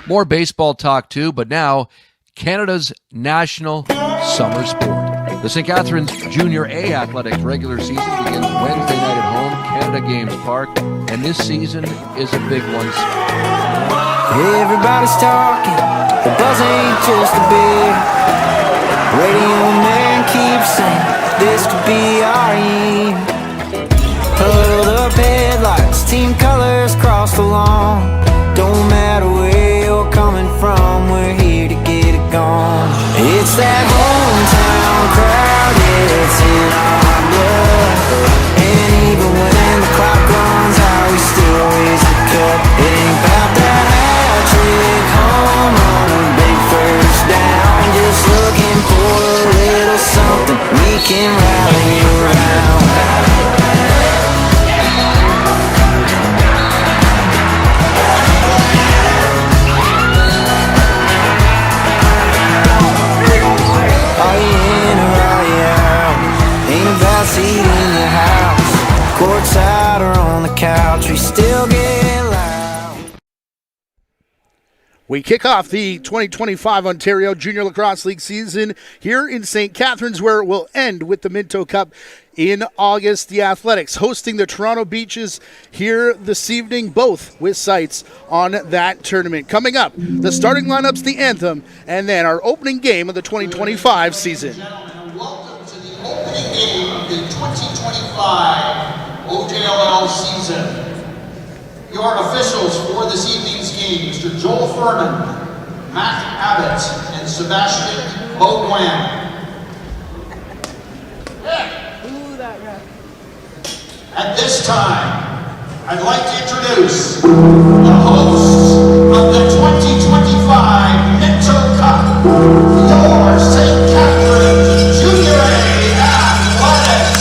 More baseball talk too, but now Canada's national summer sport. The St. Catharines Junior A Athletics regular season begins Wednesday night at home, Canada Games Park, and this season is a big one. Everybody's talking, the buzz ain't just a beer. Radio man keeps saying, this could be our year. Huddled up headlights, team colors cross the lawn. Don't matter where you're coming from, we're here to get it gone. It's that hometown crowd, yeah, it's in our blood. And even when the clock runs out, we still raise the cup. It ain't about that hat trick, home run, or big first down. Just looking for a little something we can rally around. Courtside or on the couch, we still get loud. We kick off the 2025 Ontario Junior Lacrosse League season here in St. Catharines, where it will end with the Minto Cup in August. The Athletics hosting the Toronto Beaches here this evening, both with sights on that tournament. Coming up, the starting lineups, the anthem, and then our opening game of the 2025 season. Welcome to the opening game of the 2025 OJLL season. Your officials for this evening's game, Mr. Joel Furman, Matt Abbott, and Sebastian Beaudoin. At this time, I'd like to introduce the hosts of the 2025 Minto Cup, your St. Catharines Junior A Athletics.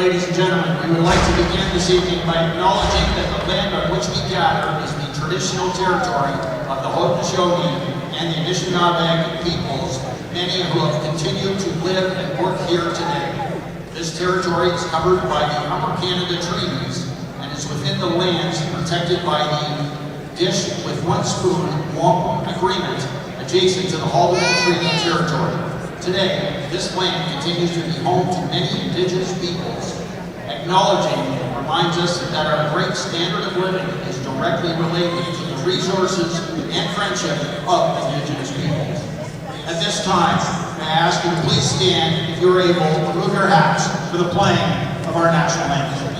Ladies and gentlemen, we would like to begin this evening by acknowledging that the land on which we gather is the traditional territory of the Haudenosaunee and the Anishinaabe peoples, many who have continued to live and work here today. This territory is covered by the Upper Canada treaties and is within the lands protected by the Dish with One Spoon Wampum Agreement adjacent to the Haldeman Treaty Territory. Today, this land continues to be home to many Indigenous peoples, acknowledging reminds us that our great standard of living is directly related to the resources and friendship of Indigenous peoples. At this time, may I ask you to please stand, if you're able, remove your hats for the playing of our national anthem.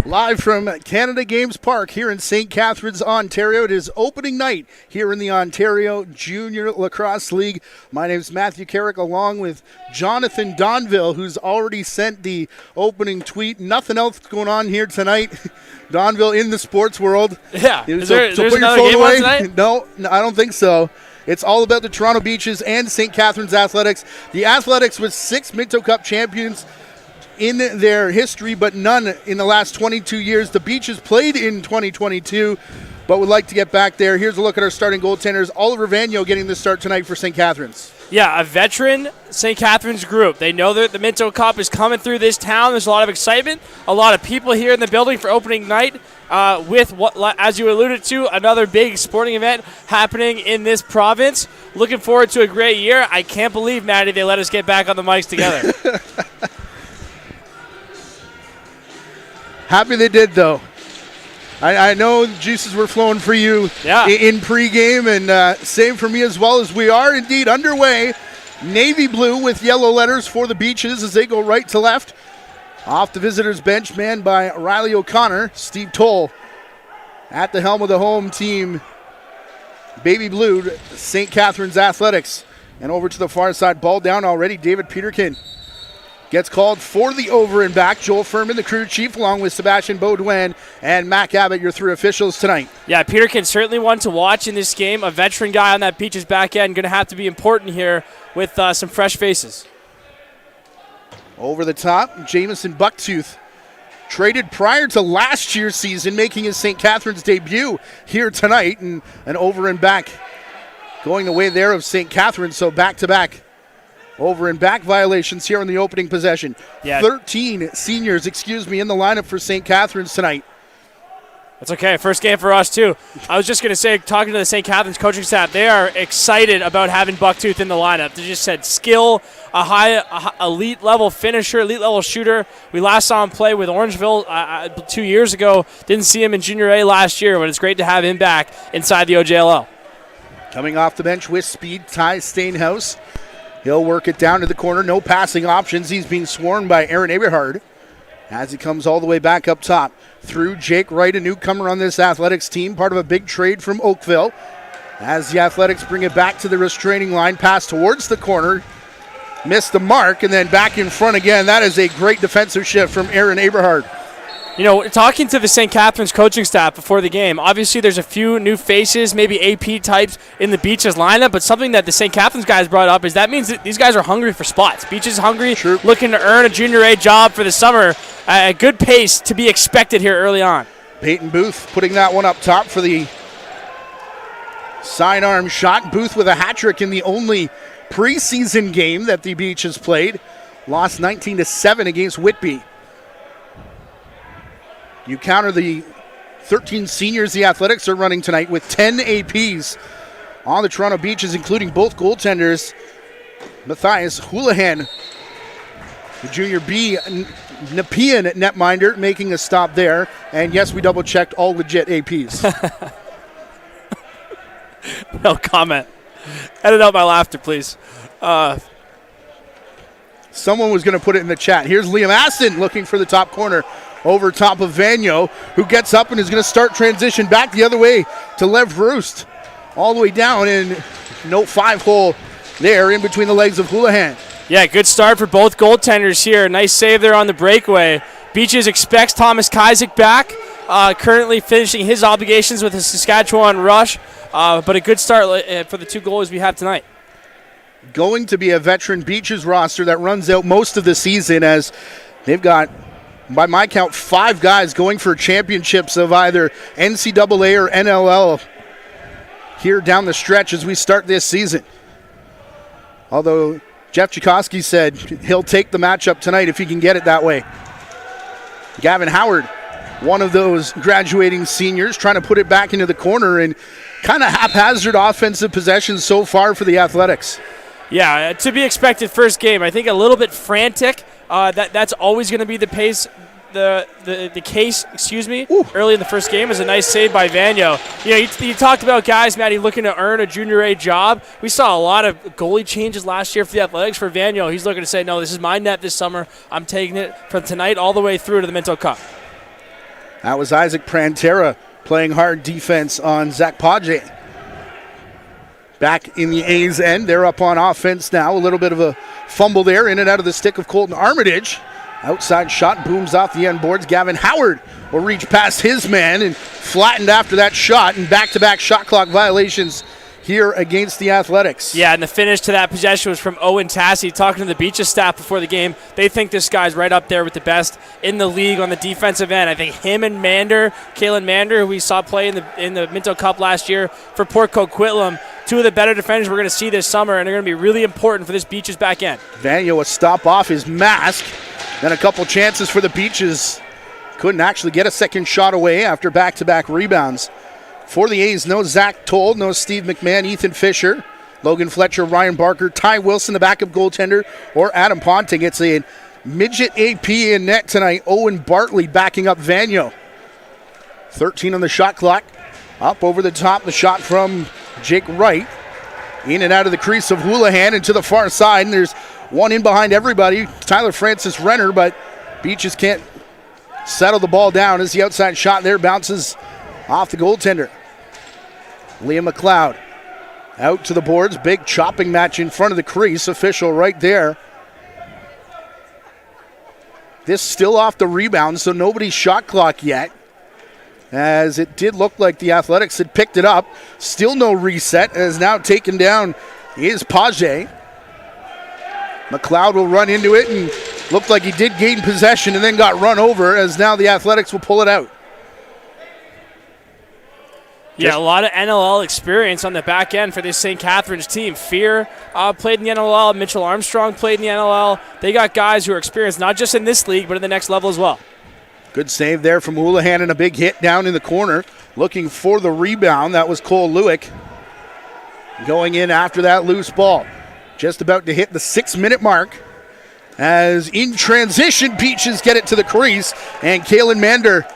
Live from Canada Games Park here in St. Catharines, Ontario. It is opening night here in the Ontario Junior Lacrosse League. My name is Matthew Carrick, along with Jonathan Donville, who's already sent the opening tweet. Nothing else going on here tonight. Donville in the sports world. Yeah. So There's put your another phone game on away. tonight? No, I don't think so. It's all about the Toronto Beaches and St. Catharines Athletics. The Athletics with 6 Minto Cup champions in their history, but none in the last 22 years. The Beaches played in 2022, but would like to get back there. Here's a look at our starting goaltenders. Oliver Vagno getting the start tonight for St. Catharines. Yeah, a veteran St. Catharines group. They know that the Minto Cup is coming through this town. There's a lot of excitement, a lot of people here in the building for opening night with, what, as you alluded to, another big sporting event happening in this province. Looking forward to a great year. I can't believe, Maddie, they let us get back on the mics together. Happy they did, though. I know the juices were flowing for you in pregame, and same for me as well, as we are indeed underway. Navy blue with yellow letters for the Beaches as they go right to left. Off the visitors' bench, manned by Riley O'Connor. Steve Toll at the helm of the home team. Baby blue, St. Catharines Athletics. And over to the far side, ball down already. David Peterkin gets called for the over and back. Joel Furman, the crew chief, along with Sebastian Baudouin and Mac Abbott, your 3 officials tonight. Yeah, Peterkin certainly one to watch in this game. A veteran guy on that Beaches back end. Going to have to be important here with some fresh faces. Over the top, Jamison Bucktooth, traded prior to last year's season, making his St. Catharines debut here tonight. And an over and back going the way there of St. Catharines, so back-to-back over and back violations here in the opening possession. 13 seniors, in the lineup for St. Catharines tonight. That's okay. First game for us, too. I was just going to say, talking to the St. Catharines coaching staff, they are excited about having Bucktooth in the lineup. They just said skill, a high elite-level finisher, elite-level shooter. We last saw him play with Orangeville 2 years ago. Didn't see him in Junior A last year, but it's great to have him back inside the OJLL. Coming off the bench with speed, Ty Stainhouse. He'll work it down to the corner. No passing options. He's being swarmed by Aaron Eberhard as he comes all the way back up top. Through Jake Wright, a newcomer on this Athletics team, part of a big trade from Oakville. As the Athletics bring it back to the restraining line, pass towards the corner. Missed the mark, and then back in front again. That is a great defensive shift from Aaron Eberhard. You know, talking to the St. Catharines coaching staff before the game, obviously there's a few new faces, maybe AP types in the Beaches lineup, but something that the St. Catharines guys brought up is that means that these guys are hungry for spots. Beaches hungry, looking to earn a Junior A job for the summer. A good pace to be expected here early on. Peyton Booth putting that one up top for the sidearm shot. Booth with a hat trick in the only preseason game that the Beaches played. Lost 19-7 against Whitby. You counter the 13 seniors the Athletics are running tonight with 10 APs on the Toronto Beaches, including both goaltenders. Matthias Houlihan, the junior B, Nepean netminder, making a stop there. And yes, we double-checked all legit APs. No comment. Edit out my laughter, please. Someone was going to put it in the chat. Here's Liam Aston looking for the top corner over top of Vagno, who gets up and is going to start transition back the other way to Lev Roost. All the way down, and no 5-hole there in between the legs of Houlihan. Yeah, good start for both goaltenders here. Nice save there on the breakaway. Beaches expects Thomas Kazik back, currently finishing his obligations with the Saskatchewan Rush, but a good start for the two goalies we have tonight. Going to be a veteran Beaches roster that runs out most of the season, as they've got, by my count, 5 guys going for championships of either NCAA or NLL here down the stretch as we start this season. Although Jeff Chakosky said he'll take the matchup tonight if he can get it that way. Gavin Howard, one of those graduating seniors, trying to put it back into the corner, and kind of haphazard offensive possessions so far for the Athletics. Yeah, to be expected first game. I think a little bit frantic. That's always going to be the pace. The case, early in the first game was a nice save by Vagno. You know, you talked about guys, Matty, looking to earn a junior A job. We saw a lot of goalie changes last year for the Athletics. For Vagno, he's looking to say, no, this is my net this summer. I'm taking it from tonight all the way through to the Minto Cup. That was Isaac Prantera playing hard defense on Zach Page. Back in the A's end, they're up on offense now. A little bit of a fumble there, in and out of the stick of Colton Armitage. Outside shot booms off the end boards. Gavin Howard will reach past his man and flattened after that shot, and back-to-back shot clock violations here against the Athletics. Yeah, and the finish to that possession was from Owen Tassi. Talking to the Beaches staff before the game, they think this guy's right up there with the best in the league on the defensive end. I think him and Kalen Mander, who we saw play in the Minto Cup last year for Port Coquitlam, two of the better defenders we're going to see this summer, and they're going to be really important for this Beaches back end. Vagno a stop off his mask. Then a couple chances for the Beaches. Couldn't actually get a second shot away after back-to-back rebounds. For the A's, no Zach Told, no Steve McMahon, Ethan Fisher, Logan Fletcher, Ryan Barker, Ty Wilson, the backup goaltender, or Adam Ponting. It's a midget AP in net tonight. Owen Bartley backing up Vagno. 13 on the shot clock. Up over the top, the shot from Jake Wright. In and out of the crease of Houlihan and to the far side, and there's one in behind everybody, Tyler Francis Renner, but Beaches can't settle the ball down as the outside shot there bounces off the goaltender. Liam McLeod out to the boards. Big chopping match in front of the crease. Official right there. This still off the rebound, so nobody's shot clock yet, as it did look like the Athletics had picked it up. Still no reset, as now taken down is Page. McLeod will run into it, and looked like he did gain possession and then got run over, as now the Athletics will pull it out. Yeah, a lot of NLL experience on the back end for this St. Catharines team. Fear played in the NLL. Mitchell Armstrong played in the NLL. They got guys who are experienced not just in this league, but in the next level as well. Good save there from Houlihan, and a big hit down in the corner. Looking for the rebound. That was Cole Lewick going in after that loose ball. Just about to hit the 6-minute mark, as in transition, Beaches get it to the crease, and Kalen Mander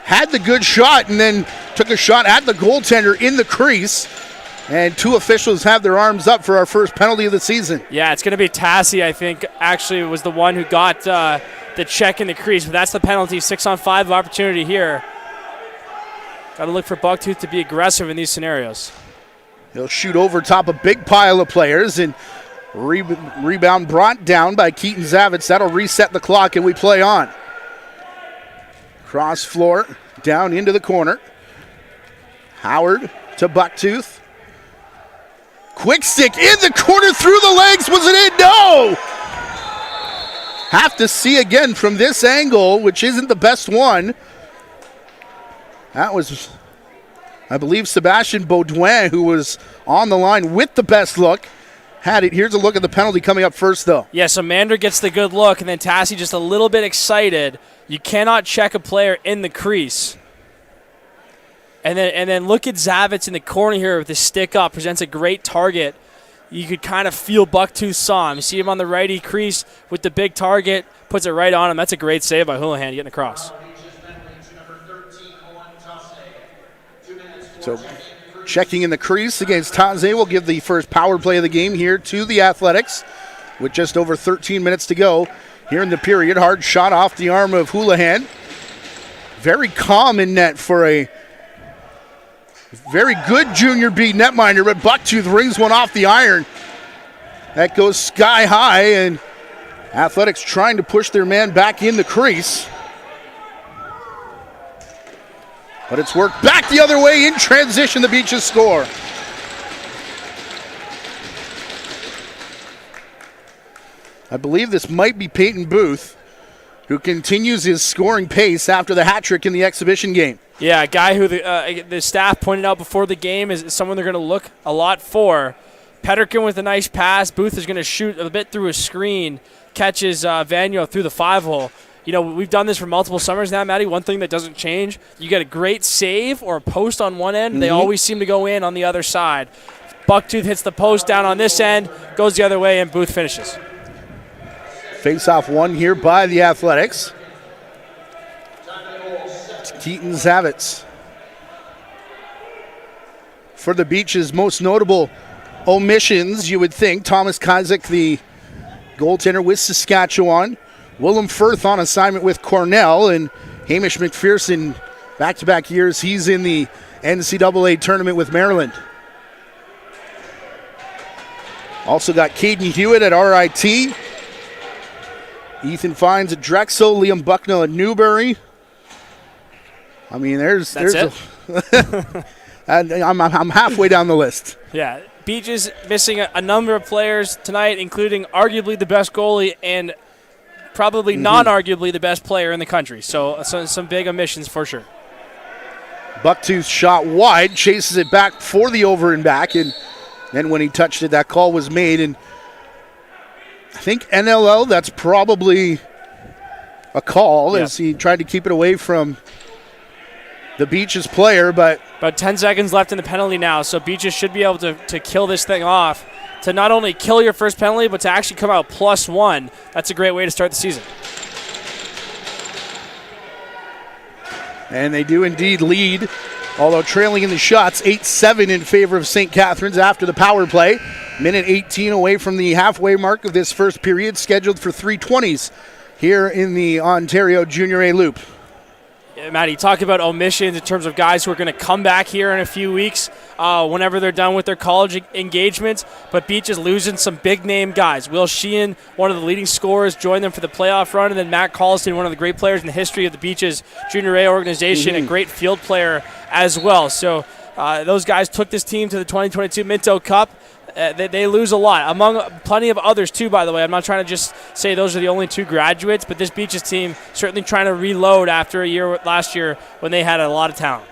had the good shot and then took a shot at the goaltender in the crease, and two officials have their arms up for our first penalty of the season. Yeah, it's going to be Tassi, I think, actually was the one who got the check in the crease, but that's the penalty. 6-on-5 opportunity here. Got to look for Bucktooth to be aggressive in these scenarios. He'll shoot over top a big pile of players, and rebound brought down by Keaton Zavitz. That'll reset the clock, and we play on. Cross floor, down into the corner. Howard to Bucktooth. Quick stick in the corner, through the legs. Was it in? No! Have to see again from this angle, which isn't the best one. That was, I believe, Sebastian Baudouin, who was on the line with the best look. Had it. Here's a look at the penalty coming up first, though. Yeah, so Mander gets the good look, and then Tassi just a little bit excited. You cannot check a player in the crease. And then look at Zavitz in the corner here with his stick up. Presents a great target you could kind of feel Bucktooth saw him. You see him on the righty crease with the big target, puts it right on him. That's a great save by Houlihan getting across. So checking in the crease against Taze will give the first power play of the game here to the Athletics with just over 13 minutes to go here in the period. Hard shot off the arm of Houlihan. Very calm in net for a very good junior B netminder, but Bucktooth rings one off the iron. That goes sky high, and Athletics trying to push their man back in the crease. But it's worked back the other way in transition. The Beaches score. I believe this might be Peyton Booth, who continues his scoring pace after the hat trick in the exhibition game. Yeah, a guy who the staff pointed out before the game is someone they're going to look a lot for. Pederkin with a nice pass. Booth is going to shoot a bit through a screen, catches Vagno through the 5-hole. You know, we've done this for multiple summers now, Matty. One thing that doesn't change, you get a great save or a post on one end, they always seem to go in on the other side. Bucktooth hits the post down on this end, goes the other way, and Booth finishes. Face-off one here by the Athletics. It's Keaton Zavitz. For the Beaches' most notable omissions, you would think, Thomas Kazak, the goaltender with Saskatchewan, Willem Firth on assignment with Cornell, and Hamish McPherson, back-to-back years, he's in the NCAA tournament with Maryland. Also got Caden Hewitt at RIT. Ethan Fines at Drexel, Liam Bucknell at Newbury. I mean, there's it. I'm halfway down the list. Yeah, Beaches missing a number of players tonight, including arguably the best goalie and probably non-arguably the best player in the country. So some big omissions for sure. Bucktooth shot wide, chases it back for the over and back, and then when he touched it, that call was made. And I think NLL, that's probably a call as he tried to keep it away from the Beaches player. But about 10 seconds left in the penalty now, so Beaches should be able to kill this thing off, to not only kill your first penalty, but to actually come out +1. That's a great way to start the season. And they do indeed lead, although trailing in the shots, 8-7 in favor of St. Catharines after the power play. Minute 18 away from the halfway mark of this first period, scheduled for 3:20s here in the Ontario Junior A Loop. Yeah, Matty, talk about omissions in terms of guys who are going to come back here in a few weeks whenever they're done with their college engagements. But Beaches losing some big-name guys. Will Sheehan, one of the leading scorers, joined them for the playoff run. And then Matt Colliston, one of the great players in the history of the Beaches Junior A organization, a great field player as well. So those guys took this team to the 2022 Minto Cup. They lose a lot, among plenty of others too, by the way. I'm not trying to just say those are the only two graduates, but this Beaches team certainly trying to reload after a year last year when they had a lot of talent.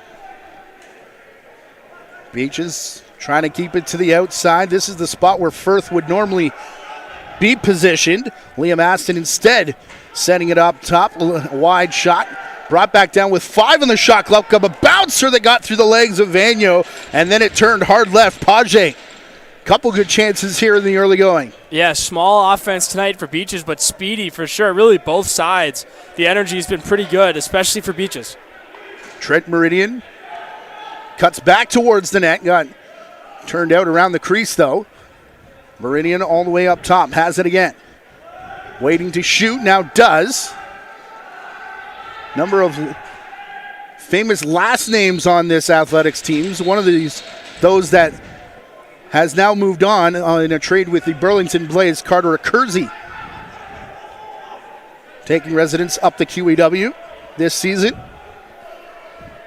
Beaches trying to keep it to the outside. This is the spot where Firth would normally be positioned. Liam Aston instead setting it up top. A wide shot. Brought back down with 5 on the shot clock. A bouncer that got through the legs of Vagno, and then it turned hard left. Page. Couple good chances here in the early going. Yeah, small offense tonight for Beaches, but speedy for sure. Really both sides. The energy has been pretty good, especially for Beaches. Trent Meridian cuts back towards the net. Got turned out around the crease, though. Meridian all the way up top. Has it again. Waiting to shoot. Now does. Number of famous last names on this Athletics team. One of those that has now moved on in a trade with the Burlington Blaze, Carter Kersey. Taking residence up the QEW this season.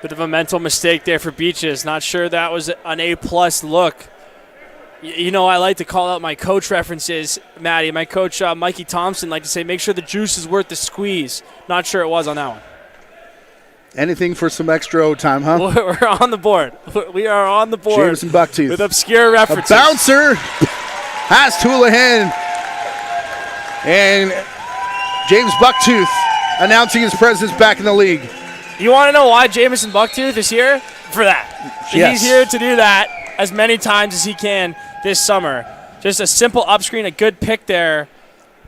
Bit of a mental mistake there for Beaches. Not sure that was an A-plus look. You know, I like to call out my coach references, Matty. My coach, Mikey Thompson, like to say, make sure the juice is worth the squeeze. Not sure it was on that one. Anything for some extra O-time, huh? We're on the board. We are on the board. Jameson Bucktooth. With obscure references. A bouncer past Houlihan. And James Bucktooth announcing his presence back in the league. You want to know why Jameson Bucktooth is here? For that. Yes. He's here to do that as many times as he can this summer. Just a simple up screen, a good pick there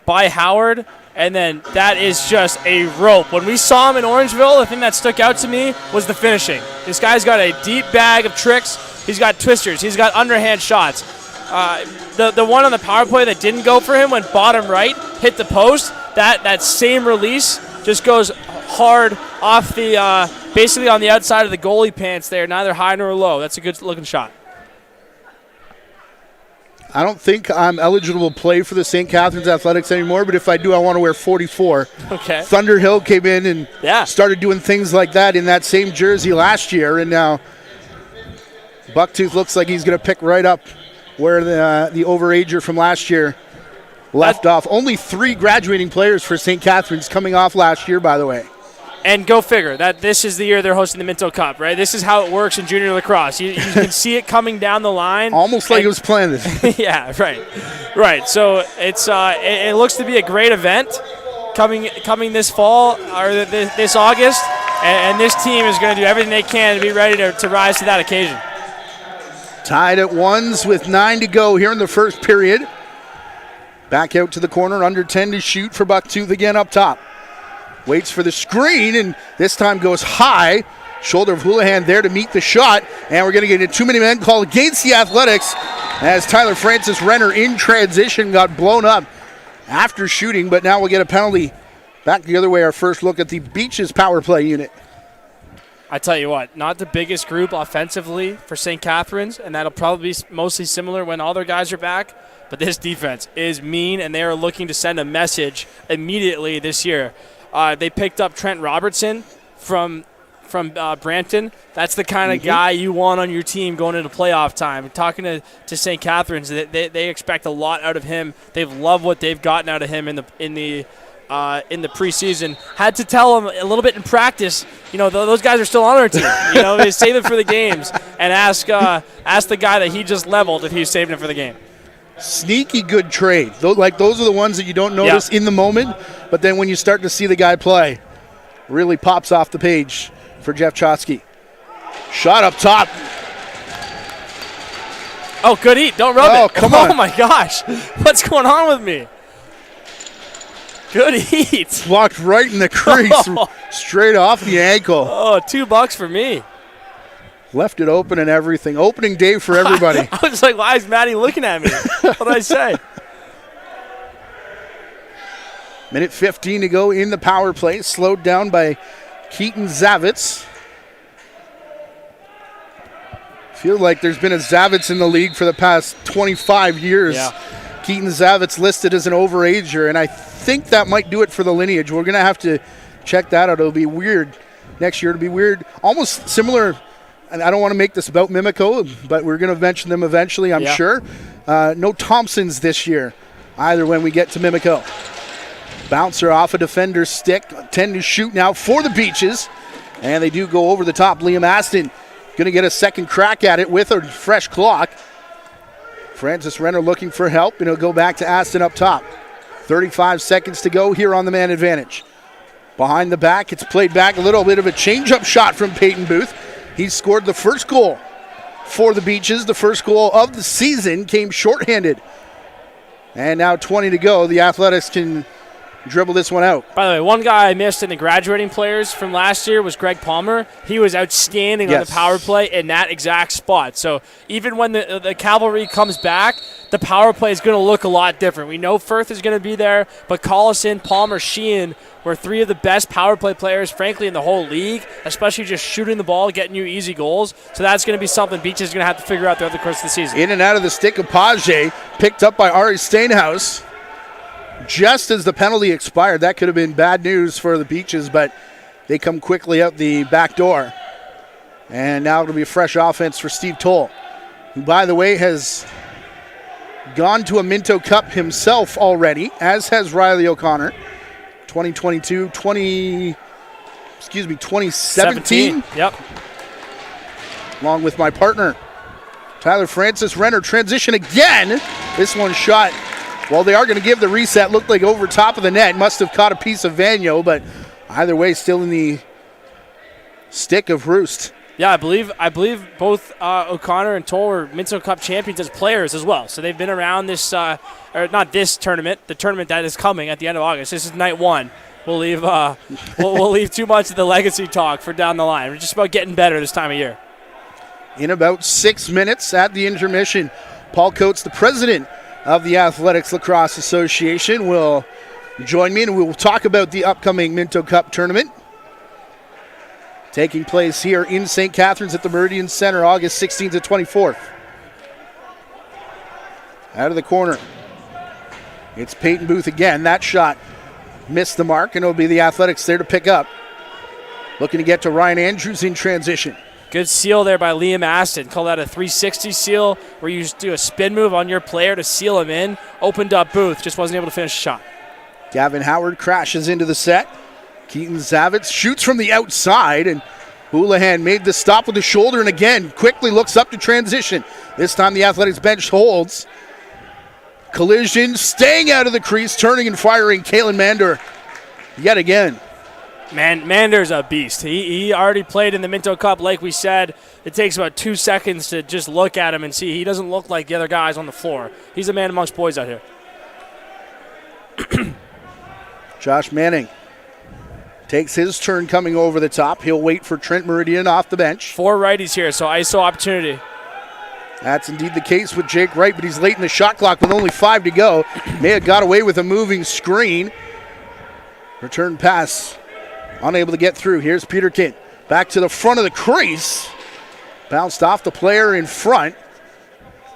by Howard. And then that is just a rope. When we saw him in Orangeville, the thing that stuck out to me was the finishing. This guy's got a deep bag of tricks. He's got twisters. He's got underhand shots. The one on the power play that didn't go for him went bottom right, hit the post. That same release just goes hard off the basically on the outside of the goalie pants there, neither high nor low. That's a good looking shot. I don't think I'm eligible to play for the St. Catharines Athletics anymore, but if I do, I want to wear 44. Okay. Thunderhill came in and started doing things like that in that same jersey last year, and now Bucktooth looks like he's going to pick right up where the overager from last year left off. Only 3 graduating players for St. Catharines coming off last year, by the way. And go figure that this is the year they're hosting the Minto Cup, right? This is how it works in junior lacrosse. You can see it coming down the line. Almost like it was planned. Yeah, right. So it looks to be a great event coming this fall or this August, and this team is going to do everything they can to be ready to rise to that occasion. Tied at 1s with 9 to go here in the first period. Back out to the corner, under 10 to shoot for Bucktooth again up top. Waits for the screen, and this time goes high. Shoulder of Houlihan there to meet the shot, and we're going to get a 2-minute man call against the Athletics as Tyler Francis Renner in transition got blown up after shooting, but now we'll get a penalty. Back the other way, our first look at the Beaches power play unit. I tell you what, not the biggest group offensively for St. Catharines, and that'll probably be mostly similar when all their guys are back, but this defense is mean, and they are looking to send a message immediately this year. They picked up Trent Robertson from Brampton. That's the kind of guy you want on your team going into playoff time. Talking to St. Catharines, they expect a lot out of him. They've loved what they've gotten out of him in the preseason. Had to tell him a little bit in practice. Those guys are still on our team. They save it for the games and ask the guy that he just leveled if he's saving it for the game. Sneaky good trade. Those are the ones that you don't notice in the moment, but then when you start to see the guy play, really pops off the page for Jeff Chotsky. Shot up top. Oh, good eat. Don't rub it. Come on. Oh, my gosh. What's going on with me? Good eat. Walked right in the crease, straight off the ankle. Oh, $2 for me. Left it open and everything. Opening day for everybody. I was like, why is Maddie looking at me? What did I say? Minute 15 to go in the power play. Slowed down by Keaton Zavitz. Feel like there's been a Zavitz in the league for the past 25 years. Yeah. Keaton Zavitz listed as an overager, and I think that might do it for the lineage. We're going to have to check that out. It'll be weird. Next year it'll be weird. Almost similar. And I don't want to make this about Mimico, but we're going to mention them eventually, I'm sure. No Thompsons this year, either when we get to Mimico. Bouncer off a defender's stick. 10 to shoot now for the Beaches. And they do go over the top. Liam Aston going to get a second crack at it with a fresh clock. Francis Renner looking for help, and he'll go back to Aston up top. 35 seconds to go here on the man advantage. Behind the back, it's played back. A little bit of a change-up shot from Peyton Booth. He scored the first goal for the Beaches. The first goal of the season came shorthanded. And now 20 to go. The Athletics can dribble this one out. By the way, one guy I missed in the graduating players from last year was Greg Palmer. He was outstanding on the power play in that exact spot. So even when the cavalry comes back, the power play is going to look a lot different. We know Firth is going to be there, but Collison, Palmer, Sheehan were 3 of the best power play players, frankly, in the whole league, especially just shooting the ball, getting you easy goals. So that's going to be something Beach is going to have to figure out throughout the course of the season. In and out of the stick of Page, picked up by Ari Steinhaus. Just as the penalty expired, that could have been bad news for the Beaches, but they come quickly out the back door. And now it'll be a fresh offense for Steve Toll, who, by the way, has gone to a Minto Cup himself already, as has Riley O'Connor. 2017. Yep. Along with my partner, Tyler Francis Renner. Transition again. This one shot. Well, they are going to give the reset. Looked like over top of the net. Must have caught a piece of Vagno, but either way, still in the stick of Roost. Yeah, I believe both O'Connor and Toll were Minto Cup champions as players as well. So they've been around this, or not this tournament, the tournament that is coming at the end of August. This is night one. We'll leave we'll leave too much of the legacy talk for down the line. We're just about getting better this time of year. In about 6 minutes at the intermission, Paul Coates, the president of the Athletics Lacrosse Association, will join me, and we will talk about the upcoming Minto Cup tournament taking place here in St. Catharines at the Meridian Center, August 16th to 24th. Out of the corner, it's Peyton Booth again. That shot missed the mark, and it'll be the Athletics there to pick up. Looking to get to Ryan Andrews in transition. Good seal there by Liam Aston. Call that a 360 seal, where you just do a spin move on your player to seal him in. Opened up Booth, just wasn't able to finish the shot. Gavin Howard crashes into the set. Keaton Zavitz shoots from the outside, and Houlihan made the stop with the shoulder, and again quickly looks up to transition. This time the Athletics bench holds. Collision, staying out of the crease, turning and firing Kalen Mander yet again. Mander's a beast. He already played in the Minto Cup, like we said. It takes about 2 seconds to just look at him and see he doesn't look like the other guys on the floor. He's a man amongst boys out here. Josh Manning takes his turn coming over the top. He'll wait for Trent Meridian off the bench. 4 righties here, so ISO opportunity. That's indeed the case with Jake Wright, but he's late in the shot clock with only 5 to go. May have got away with a moving screen. Return pass, unable to get through. Here's Peterkin back to the front of the crease. Bounced off the player in front.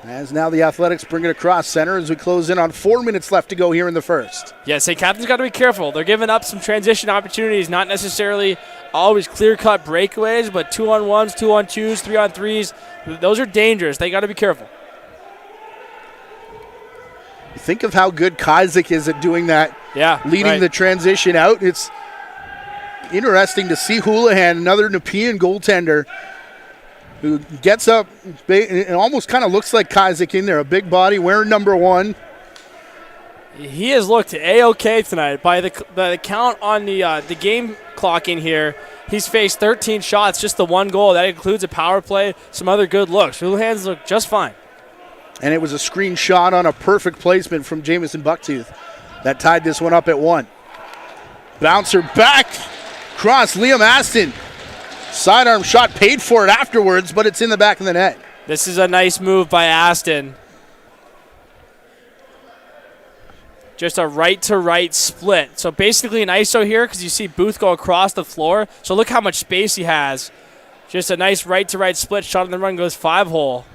As now the Athletics bring it across center as we close in on 4 minutes left to go here in the first. Yeah, St. Catharines got to be careful. They're giving up some transition opportunities, not necessarily always clear-cut breakaways, but 2-on-1s, 2-on-2s, 3-on-3s. Those are dangerous. They got to be careful. Think of how good Kaizik is at doing that, leading the transition out. It's interesting to see Houlihan, another Nepean goaltender, who gets up and almost kind of looks like Kaizik in there, a big body, wearing number 1. He has looked A-OK tonight. By the count on the game clock in here, he's faced 13 shots, just the 1 goal. That includes a power play, some other good looks. Houlihan's look just fine. And it was a screen shot on a perfect placement from Jamison Bucktooth that tied this one up at 1. Bouncer back, cross Liam Aston. Sidearm shot, paid for it afterwards, but it's in the back of the net. This is a nice move by Aston. Just a right-to-right split. So basically an ISO here because you see Booth go across the floor. So look how much space he has. Just a nice right-to-right split. Shot on the run goes 5-hole.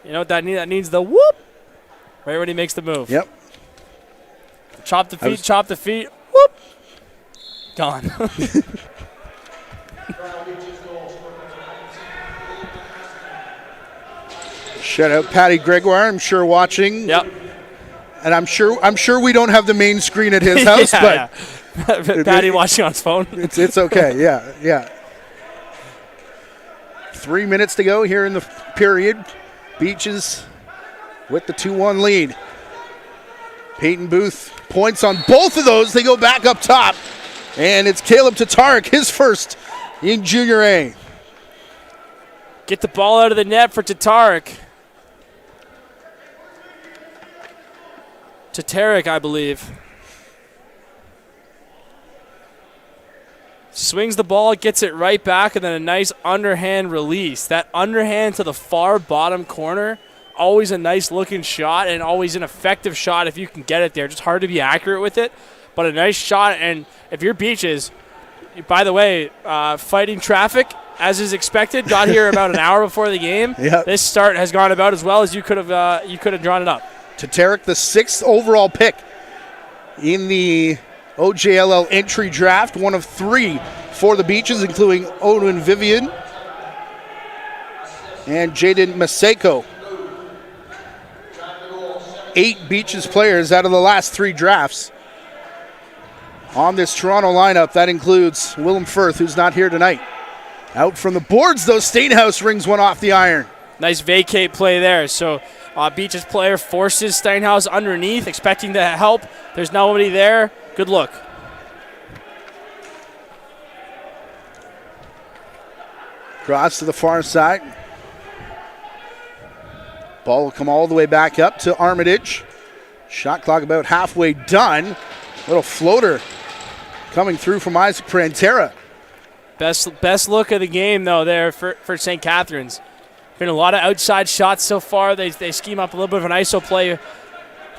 You know what that needs? That needs the whoop right when he makes the move. Yep. Chop the feet, whoop. Gone. Shout out Patty Gregoire, I'm sure watching. Yep. And I'm sure we don't have the main screen at his house, but Patty watching on his phone. It's okay. Yeah. 3 minutes to go here in the period. Beaches with the 2-1 lead. Peyton Booth points on both of those. They go back up top. And it's Caleb Tatarek, his first in Junior A. Get the ball out of the net for Tatarek. Tatarek, I believe. Swings the ball, gets it right back, and then a nice underhand release. That underhand to the far bottom corner, always a nice-looking shot and always an effective shot if you can get it there. Just hard to be accurate with it, but a nice shot. And if you're Beaches, by the way, fighting traffic, as is expected, got here about an hour before the game. Yep. This start has gone about as well as you could have drawn it up. Tatarek, the 6th overall pick in the OJLL entry draft, one of 3 for the Beaches, including Owen Vivian and Jaden Maseko. 8 Beaches players out of the last 3 drafts on this Toronto lineup. That includes Willem Firth, who's not here tonight. Out from the boards, though, Stainhouse rings one off the iron. Nice vacate play there. So Beaches player forces Steinhaus underneath, expecting to help. There's nobody there. Good look. Cross to the far side. Ball will come all the way back up to Armitage. Shot clock about halfway done. Little floater coming through from Isaac Prantera. Best look of the game, though, there for St. Catharines. Been a lot of outside shots so far. They scheme up a little bit of an ISO play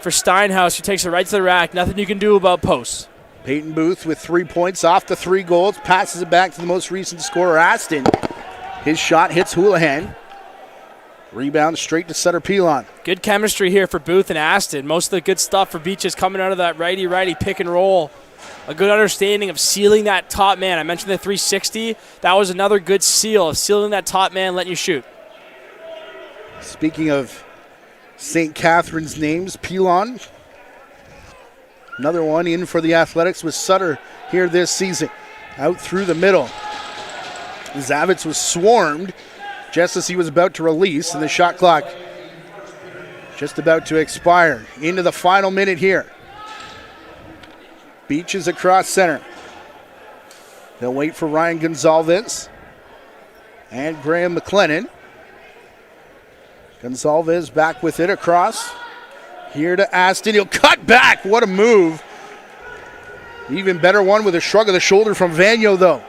for Steinhaus, who takes it right to the rack. Nothing you can do about posts. Peyton Booth with 3 points off the 3 goals. Passes it back to the most recent scorer, Aston. His shot hits Houlihan. Rebound straight to Sutter Pilon. Good chemistry here for Booth and Aston. Most of the good stuff for Beaches coming out of that righty-righty pick and roll. A good understanding of sealing that top man. I mentioned the 360. That was another good seal of sealing that top man, letting you shoot. Speaking of St. Catharines names, Pilon. Another one in for the Athletics with Sutter here this season. Out through the middle. Zavitz was swarmed just as he was about to release, and the shot clock just about to expire. Into the final minute here. Beaches across center. They'll wait for Ryan Gonzalez and Graham McLennan. Gonzalez back with it across. Here to Aston. He'll cut back. What a move. Even better one with a shrug of the shoulder from Vanyo, though.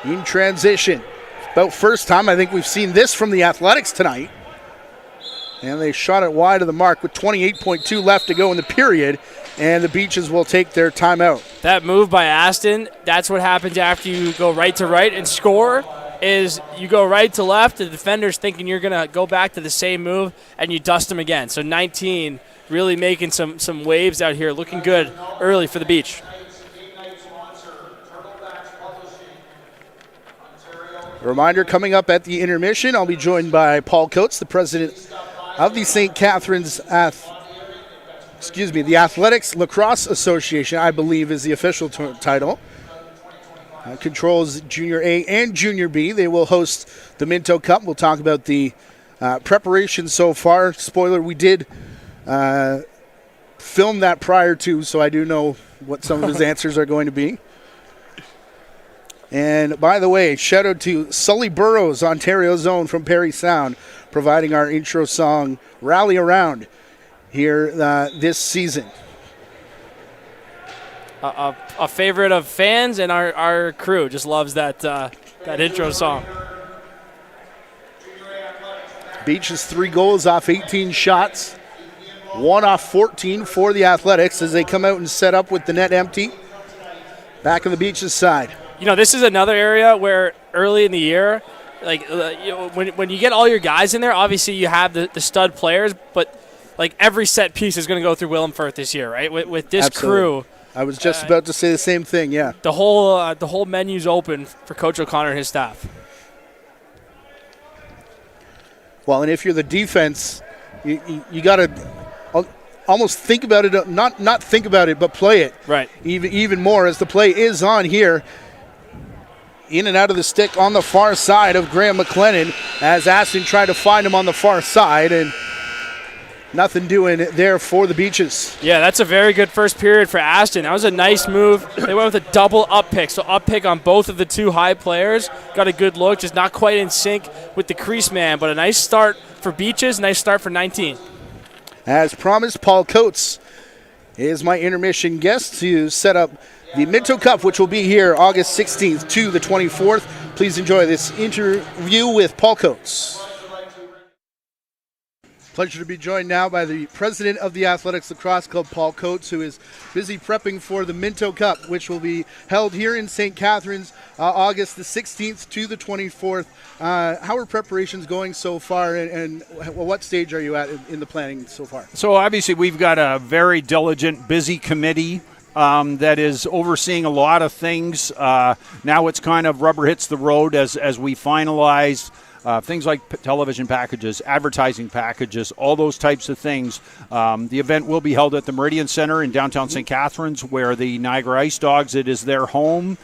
In transition. About first time I think we've seen this from the Athletics tonight. And they shot it wide of the mark with 28.2 left to go in the period. And the Beaches will take their timeout. That move by Aston, that's what happens after you go right to right and score, is you go right to left, the defender's thinking you're going to go back to the same move, and you dust them again. So 19 really making some waves out here, looking good early for the Beach. A reminder, coming up at the intermission, I'll be joined by Paul Coates, the president of the St. Catharines the Athletics Lacrosse Association, I believe is the official title. Controls Junior A and Junior B. They will host the Minto Cup. We'll talk about the preparation so far. Spoiler, we did film that prior to, so I do know what some of his answers are going to be. And by the way, shout out to Sully Burrows, Ontario's own from Parry Sound, providing our intro song, Rally Around, here this season. A favorite of fans and our crew just loves that intro song. Beach is 3 goals off 18 shots, 1 off 14 for the Athletics as they come out and set up with the net empty. Back on the Beach's side. You know, this is another area where early in the year, like when you get all your guys in there, obviously you have the stud players, but like every set piece is going to go through Willem Firth this year, right? With this Absolutely. crew. I was just about to say the same thing, yeah. The whole menu's open for Coach O'Connor and his staff. Well, and if you're the defense, you got to almost think about it, not think about it, but play it. Right. Even more as the play is on here. In and out of the stick on the far side of Graham McLennan as Aston tried to find him on the far side, and nothing doing there for the Beaches. Yeah, that's a very good first period for Aston. That was a nice move. They went with a double up pick, so up pick on both of the 2 high players. Got a good look, just not quite in sync with the crease man, but a nice start for Beaches, nice start for 19. As promised, Paul Coates is my intermission guest to set up the Minto Cup, which will be here August 16th to the 24th. Please enjoy this interview with Paul Coates. Pleasure to be joined now by the president of the Athletics Lacrosse Club, Paul Coates, who is busy prepping for the Minto Cup, which will be held here in St. Catharines August the 16th to the 24th. How are preparations going so far, and what stage are you at in the planning so far? So obviously we've got a very diligent, busy committee that is overseeing a lot of things. Now it's kind of rubber hits the road as we finalize things like television packages, advertising packages, all those types of things. The event will be held at the Meridian Center in downtown St. Catharines, where the Niagara Ice Dogs, it is their home.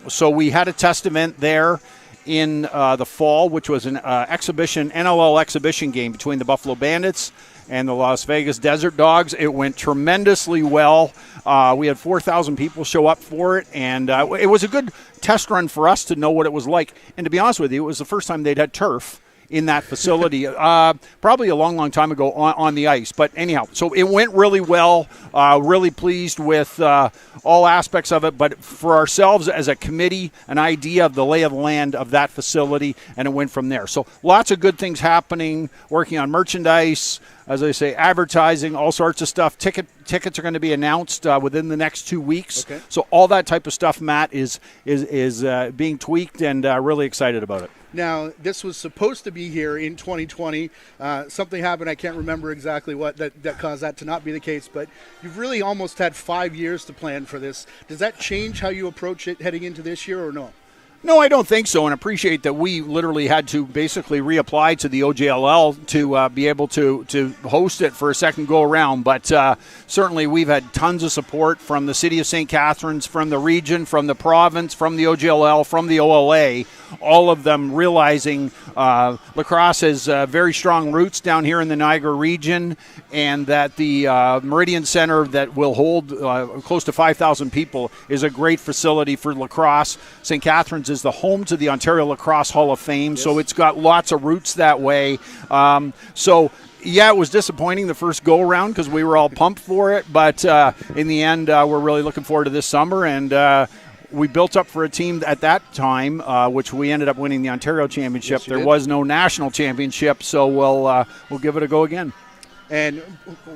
So we had a test event there in the fall, which was an NLL exhibition game between the Buffalo Bandits and the Las Vegas Desert Dogs. It went tremendously well. We had 4,000 people show up for it, and it was a good test run for us to know what it was like. And to be honest with you, it was the first time they'd had turf in that facility, probably a long, long time ago on the ice. But anyhow, so it went really well, really pleased with all aspects of it. But for ourselves as a committee, an idea of the lay of the land of that facility, and it went from there. So lots of good things happening, working on merchandise, as I say, advertising, all sorts of stuff. Tickets are going to be announced within the next 2 weeks. Okay. So all that type of stuff, Matt, is being tweaked, and really excited about it. Now, this was supposed to be here in 2020. Something happened. I can't remember exactly what that caused that to not be the case, but you've really almost had 5 years to plan for this. Does that change how you approach it heading into this year or no? No, I don't think so, and appreciate that we literally had to basically reapply to the OJLL to be able to host it for a second go-around. But certainly we've had tons of support from the City of St. Catharines, from the region, from the province, from the OJLL, from the OLA, all of them realizing lacrosse has very strong roots down here in the Niagara region, and that the Meridian Center that will hold close to 5,000 people is a great facility for lacrosse. St. Catharines is the home to the Ontario Lacrosse Hall of Fame, so it's got lots of roots that way. Yeah, it was disappointing the first go-around because we were all pumped for it, but in the end, we're really looking forward to this summer, and we built up for a team at that time, which we ended up winning the Ontario Championship. Yes, there was no national championship, so we'll give it a go again. And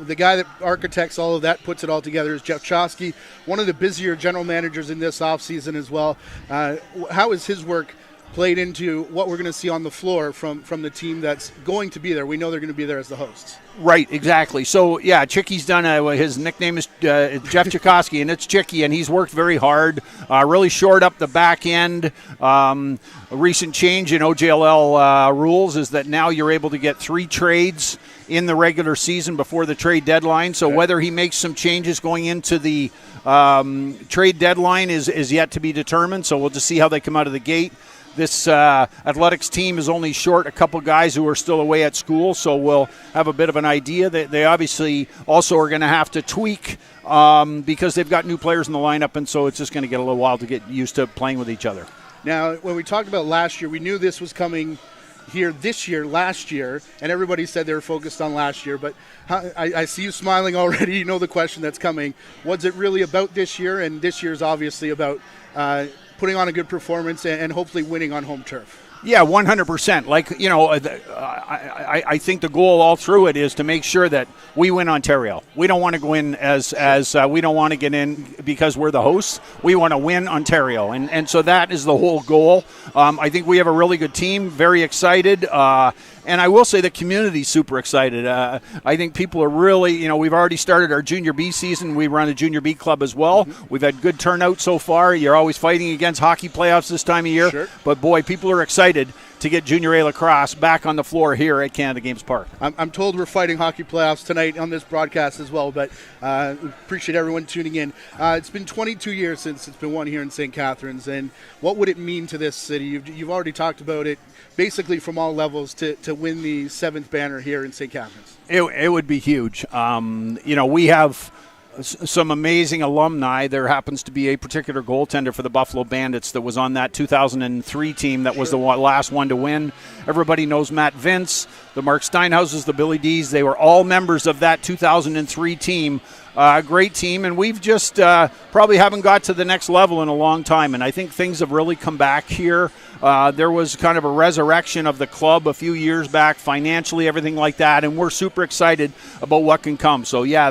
the guy that architects all of that, puts it all together, is Jeff Chosky, one of the busier general managers in this offseason as well. How has his work played into what we're going to see on the floor from the team that's going to be there? We know they're going to be there as the hosts. Right, exactly. So, yeah, Chicky's done his nickname is Jeff Chikoski, and it's Chicky, and he's worked very hard, really shored up the back end. A recent change in OJLL rules is that now you're able to get 3 trades in the regular season before the trade deadline. So whether he makes some changes going into the trade deadline is yet to be determined. So we'll just see how they come out of the gate. This athletics team is only short a couple guys who are still away at school, so we'll have a bit of an idea. They obviously also are going to have to tweak because they've got new players in the lineup, and so it's just going to get a little while to get used to playing with each other. Now, when we talked about last year, we knew this was coming here this year, last year, and everybody said they were focused on last year, but I see you smiling already. You know the question that's coming. What's it really about this year? And this year is obviously about putting on a good performance and hopefully winning on home turf. Yeah, 100%. Like, you know, I think the goal all through it is to make sure that we win Ontario. We don't want to go in as we don't want to get in because we're the hosts. We want to win Ontario. And so that is the whole goal. I think we have a really good team, very excited. And I will say the community's super excited. I think people are really, you know, we've already started our Junior B season. We run a Junior B club as well. Mm-hmm. We've had good turnout so far. You're always fighting against hockey playoffs this time of year. Sure. But, boy, people are excited to get Junior A lacrosse back on the floor here at Canada Games Park. I'm told we're fighting hockey playoffs tonight on this broadcast as well, but appreciate everyone tuning in. It's been 22 years since it's been won here in St. Catharines, and what would it mean to this city? You've already talked about it, basically from all levels, to win the 7th banner here in St. Catharines. It would be huge. You know, we have some amazing alumni. There happens to be a particular goaltender for the Buffalo Bandits that was on that 2003 team that was the last one to win. Everybody knows Matt Vince, the Mark Steinhauses, the Billy D's. They were all members of that 2003 team. Great team, and we've just probably haven't got to the next level in a long time, and I think things have really come back here. There was kind of a resurrection of the club a few years back, financially, everything like that, and we're super excited about what can come. So, yeah,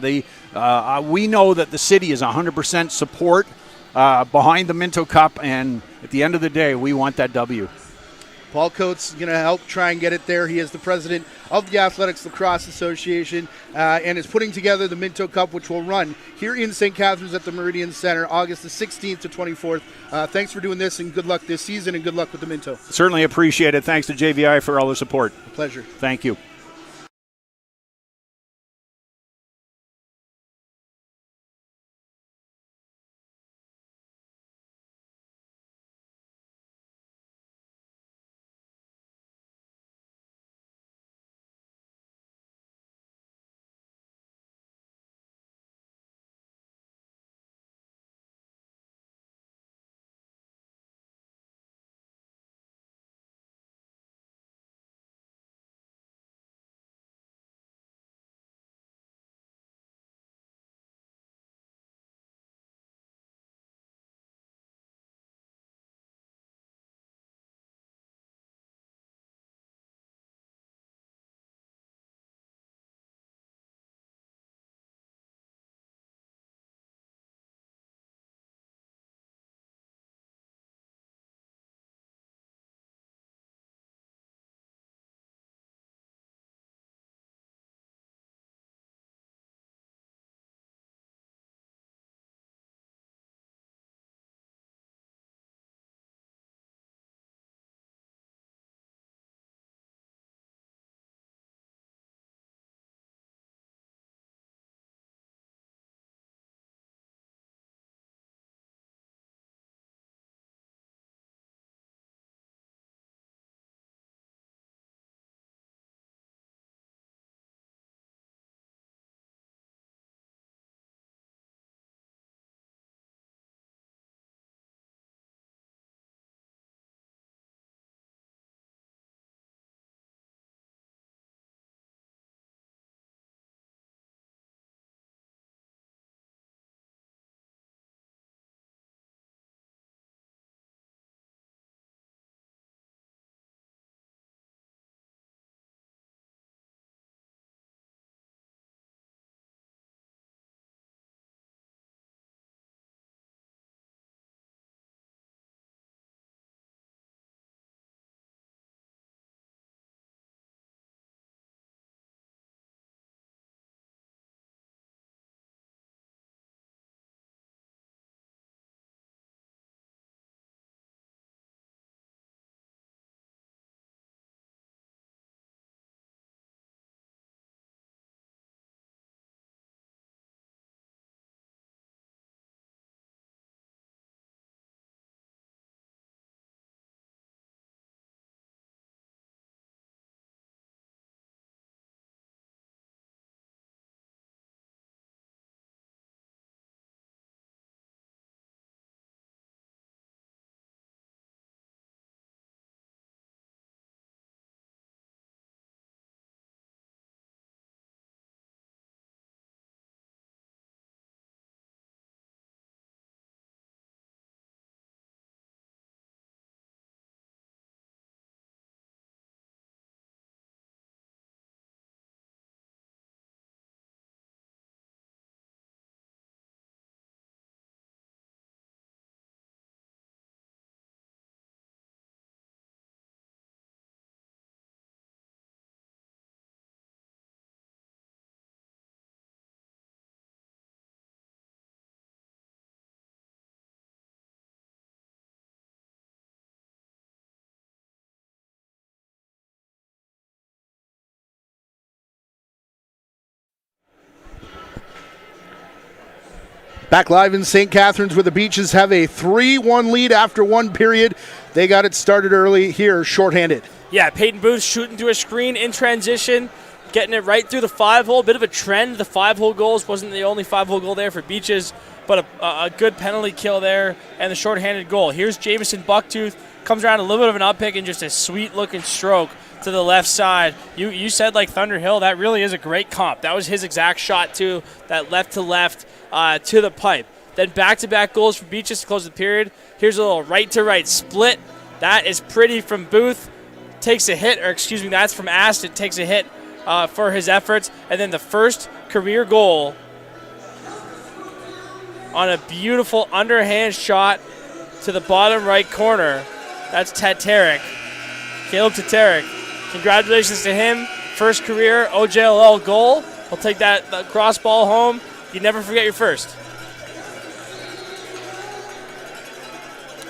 we know that the city is 100% support behind the Minto Cup, and at the end of the day, we want that W. Paul Coates going to help try and get it there. He is the president of the Athletics Lacrosse Association and is putting together the Minto Cup, which will run here in St. Catharines at the Meridian Center, August the 16th to 24th. Thanks for doing this, and good luck this season, and good luck with the Minto. Certainly appreciate it. Thanks to JVI for all the support. A pleasure. Thank you. Back live in St. Catharines where the Beaches have a 3-1 lead after one period. They got it started early here, shorthanded. Yeah, Peyton Booth shooting to a screen in transition, getting it right through the 5-hole. Bit of a trend. The 5-hole goals wasn't the only 5-hole goal there for Beaches, but a good penalty kill there and the shorthanded goal. Here's Jamison Bucktooth. Comes around a little bit of an uppick and just a sweet-looking stroke to the left side. You said like Thunder Hill, that really is a great comp. That was his exact shot too, that left to left to the pipe. Then back-to-back goals for Beaches to close the period. Here's a little right-to-right split. That is pretty from Booth. Takes a hit, or excuse me, that's from Aston. Takes a hit for his efforts. And then the first career goal on a beautiful underhand shot to the bottom right corner. That's Tatarek, Caleb Tatarek. Congratulations to him. First career OJLL goal. He'll take that cross ball home. You never forget your first.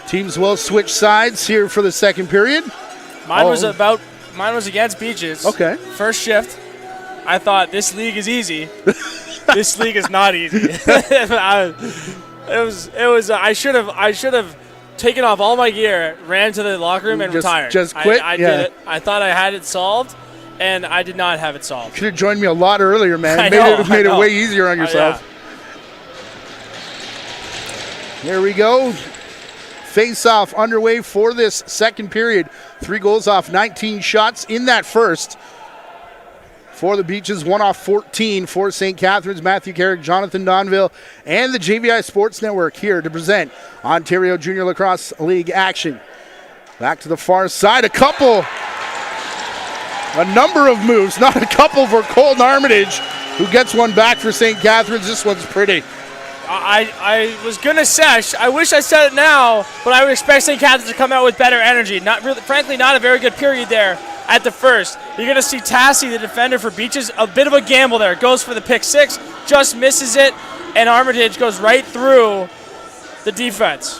Teams will switch sides here for the second period. Mine was against Beaches. Okay. First shift. I thought this league is easy. This league is not easy. I should have taken off all my gear, ran to the locker room, and retired. Just quit? I did it. I thought I had it solved, and I did not have it solved. Could have joined me a lot earlier, man. Made it way easier on yourself. Here we go. Face-off underway for this second period. 3 goals off 19 shots in that first. For the Beaches, 1 off 14 for St. Catharines. Matthew Carrick, Jonathan Donville, and the JVI Sports Network here to present Ontario Junior Lacrosse League action. Back to the far side, a number of moves, not a couple for Colton Armitage, who gets one back for St. Catharines. This one's pretty. I was going to say, I wish I said it now, but I would expect St. Catharines to come out with better energy. Frankly, not a very good period there at the first. You're going to see Tassie, the defender for Beaches, a bit of a gamble there. Goes for the pick six, just misses it, and Armitage goes right through the defense.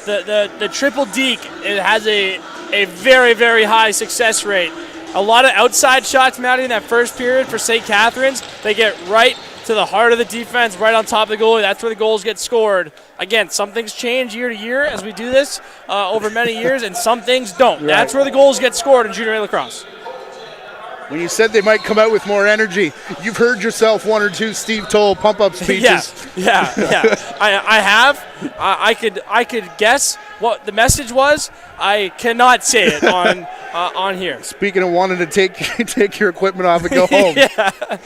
The triple deke, it has a very, very high success rate. A lot of outside shots, Matty, in that first period for St. Catharines. They get right to the heart of the defense, right on top of the goalie. That's where the goals get scored. Again, some things change year to year as we do this over many years, and some things don't. Right. That's where the goals get scored in junior A lacrosse. When you said they might come out with more energy, you've heard yourself one or two Steve Toll pump-up speeches. Yeah. I have. I could guess what the message was. I cannot say it on here. Speaking of wanting to take your equipment off and go home. Yeah.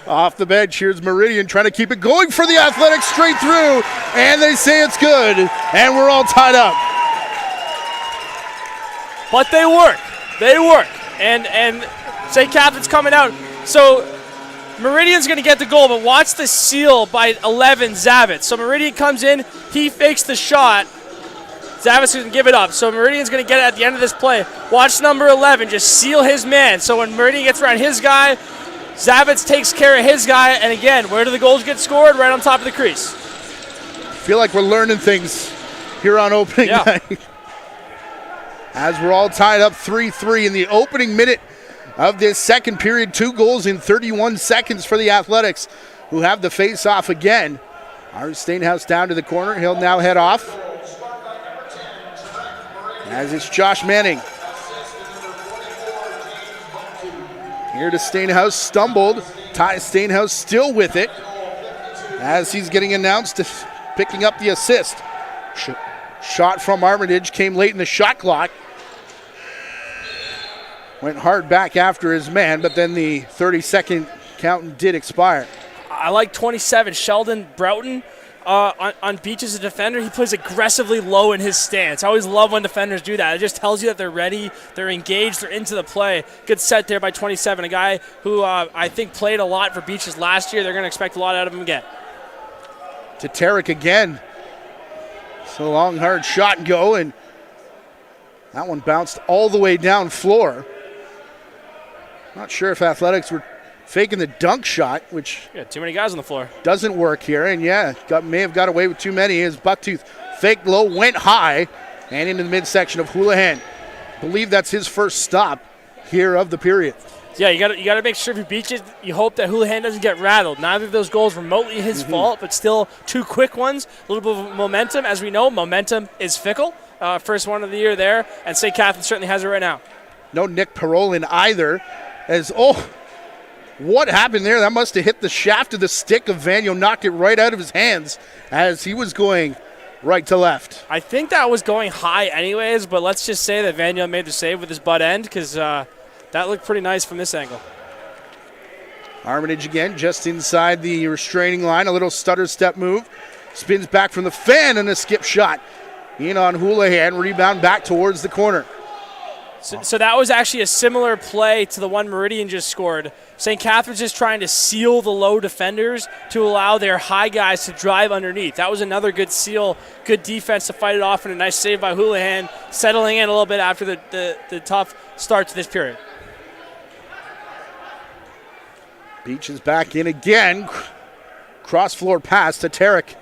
Off the bench, here's Meridian trying to keep it going for the Athletics straight through, and they say it's good, and we're all tied up. But they work. And St. Catharines coming out. So Meridian's going to get the goal, but watch the seal by 11, Zavitz. So Meridian comes in, he fakes the shot. Zavitz going to give it up. So Meridian's going to get it at the end of this play. Watch number 11 just seal his man. So when Meridian gets around his guy, Zavitz takes care of his guy, and again, where do the goals get scored? Right on top of the crease. Feel like we're learning things here on opening night. As we're all tied up 3-3 in the opening minute of this second period. 2 goals in 31 seconds for the Athletics, who have the face-off again. Art Stainhouse down to the corner. He'll now head off. As it's Josh Manning. Here to Stainhouse, stumbled. Ty Stainhouse still with it as he's getting announced, picking up the assist. Shot from Armitage came late in the shot clock. Went hard back after his man, but then the 30-second count did expire. I like 27, Sheldon Broughton. On Beach as a defender, he plays aggressively low in his stance. I always love when defenders do that. It just tells you that they're ready, they're engaged, they're into the play. Good set there by 27, a guy who I think played a lot for Beaches last year. They're going to expect a lot out of him again. To Tarek again. So long, hard shot and go, and that one bounced all the way down floor. Not sure if Athletics were faking the dunk shot, which too many guys on the floor. Doesn't work here, and may have got away with too many. As Bucktooth faked low, went high, and into the midsection of Houlihan. Believe that's his first stop here of the period. Yeah, you got to make sure if you beat it, you hope that Houlihan doesn't get rattled. Neither of those goals remotely his fault, but still 2 quick ones, a little bit of momentum. As we know, momentum is fickle. First one of the year there, and St. Catharines certainly has it right now. No Nick Parolin either. What happened there? That must have hit the shaft of the stick of Vanier, knocked it right out of his hands as he was going right to left. I think that was going high anyways, but let's just say that Vanier made the save with his butt end because that looked pretty nice from this angle. Armitage again, just inside the restraining line. A little stutter step move. Spins back from the fan and a skip shot. In on Houlihan, rebound back towards the corner. So that was actually a similar play to the one Meridian just scored. St. Catharines is trying to seal the low defenders to allow their high guys to drive underneath. That was another good seal, good defense to fight it off, and a nice save by Houlihan, settling in a little bit after the tough start to this period. Beach is back in again. Cross floor pass to Tarek.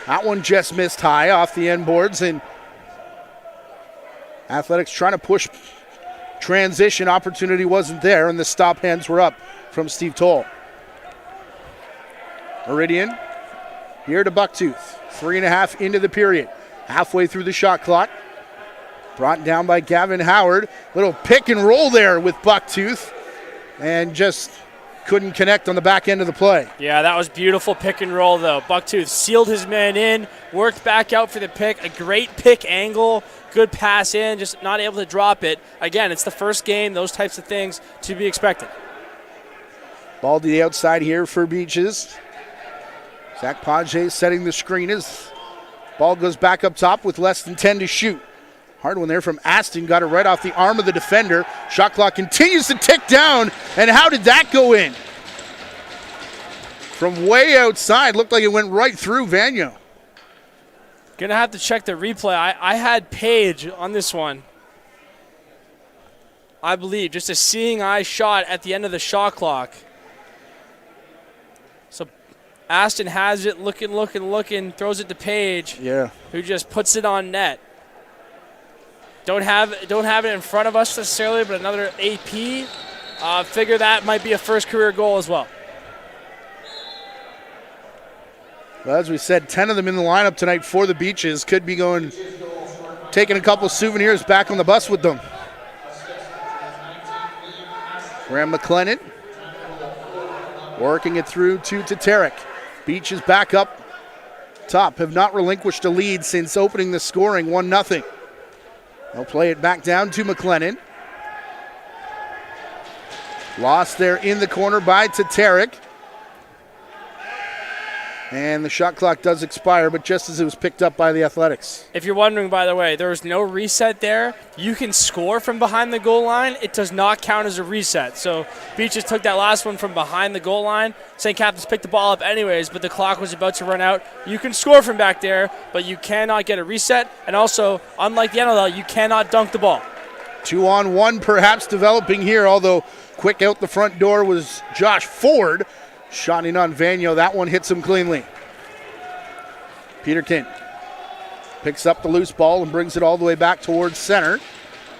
That one just missed high off the end boards, and Athletics trying to push. Transition opportunity wasn't there, and the stop hands were up from Steve Toll. Meridian here to Bucktooth. 3.5 into the period. Halfway through the shot clock. Brought down by Gavin Howard. Little pick and roll there with Bucktooth, and just couldn't connect on the back end of the play. Yeah, that was beautiful pick and roll, though. Bucktooth sealed his man in, worked back out for the pick. A great pick angle, good pass in, just not able to drop it. Again, it's the first game, those types of things to be expected. Ball to the outside here for Beaches. Zach Page setting the screen as ball goes back up top with less than 10 to shoot. Hard one there from Aston, got it right off the arm of the defender. Shot clock continues to tick down, and how did that go in? From way outside, looked like it went right through Vanier. Gonna have to check the replay. I had Page on this one, I believe. Just a seeing eye shot at the end of the shot clock. So Aston has it, looking, throws it to Page. Yeah. Who just puts it on net. Don't have it in front of us necessarily, but another AP. Figure that might be a first career goal as well. Well, as we said, 10 of them in the lineup tonight for the Beaches. Could be taking a couple souvenirs back on the bus with them. Graham McLennan working it through to Tarek. Beaches back up top. Have not relinquished a lead since opening the scoring, 1-0. They'll play it back down to McLennan. Lost there in the corner by Tarek. And the shot clock does expire, but just as it was picked up by the Athletics. If you're wondering, by the way, there was no reset there. You can score from behind the goal line. It does not count as a reset. So Beaches took that last one from behind the goal line. St. Catharines picked the ball up anyways, but the clock was about to run out. You can score from back there, but you cannot get a reset. And also, unlike the NLL, you cannot dunk the ball. 2-on-1 perhaps developing here, although quick out the front door was Josh Ford. Shot in on Vanier. That one hits him cleanly. Peterkin picks up the loose ball and brings it all the way back towards center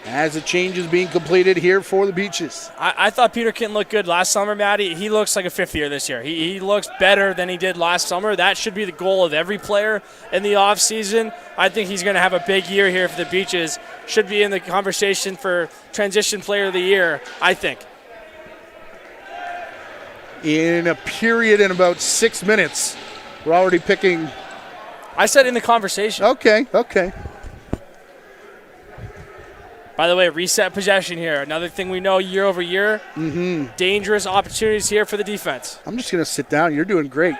as a change is being completed here for the Beaches. I thought Peterkin looked good last summer, Matty. He looks like a fifth year this year. He looks better than he did last summer. That should be the goal of every player in the offseason. I think he's going to have a big year here for the Beaches. Should be in the conversation for Transition Player of the Year, I think. In a period in about 6 minutes, we're already picking. I said in the conversation. Okay. By the way, reset possession here. Another thing we know year over year. Dangerous opportunities here for the defense. I'm just going to sit down. You're doing great.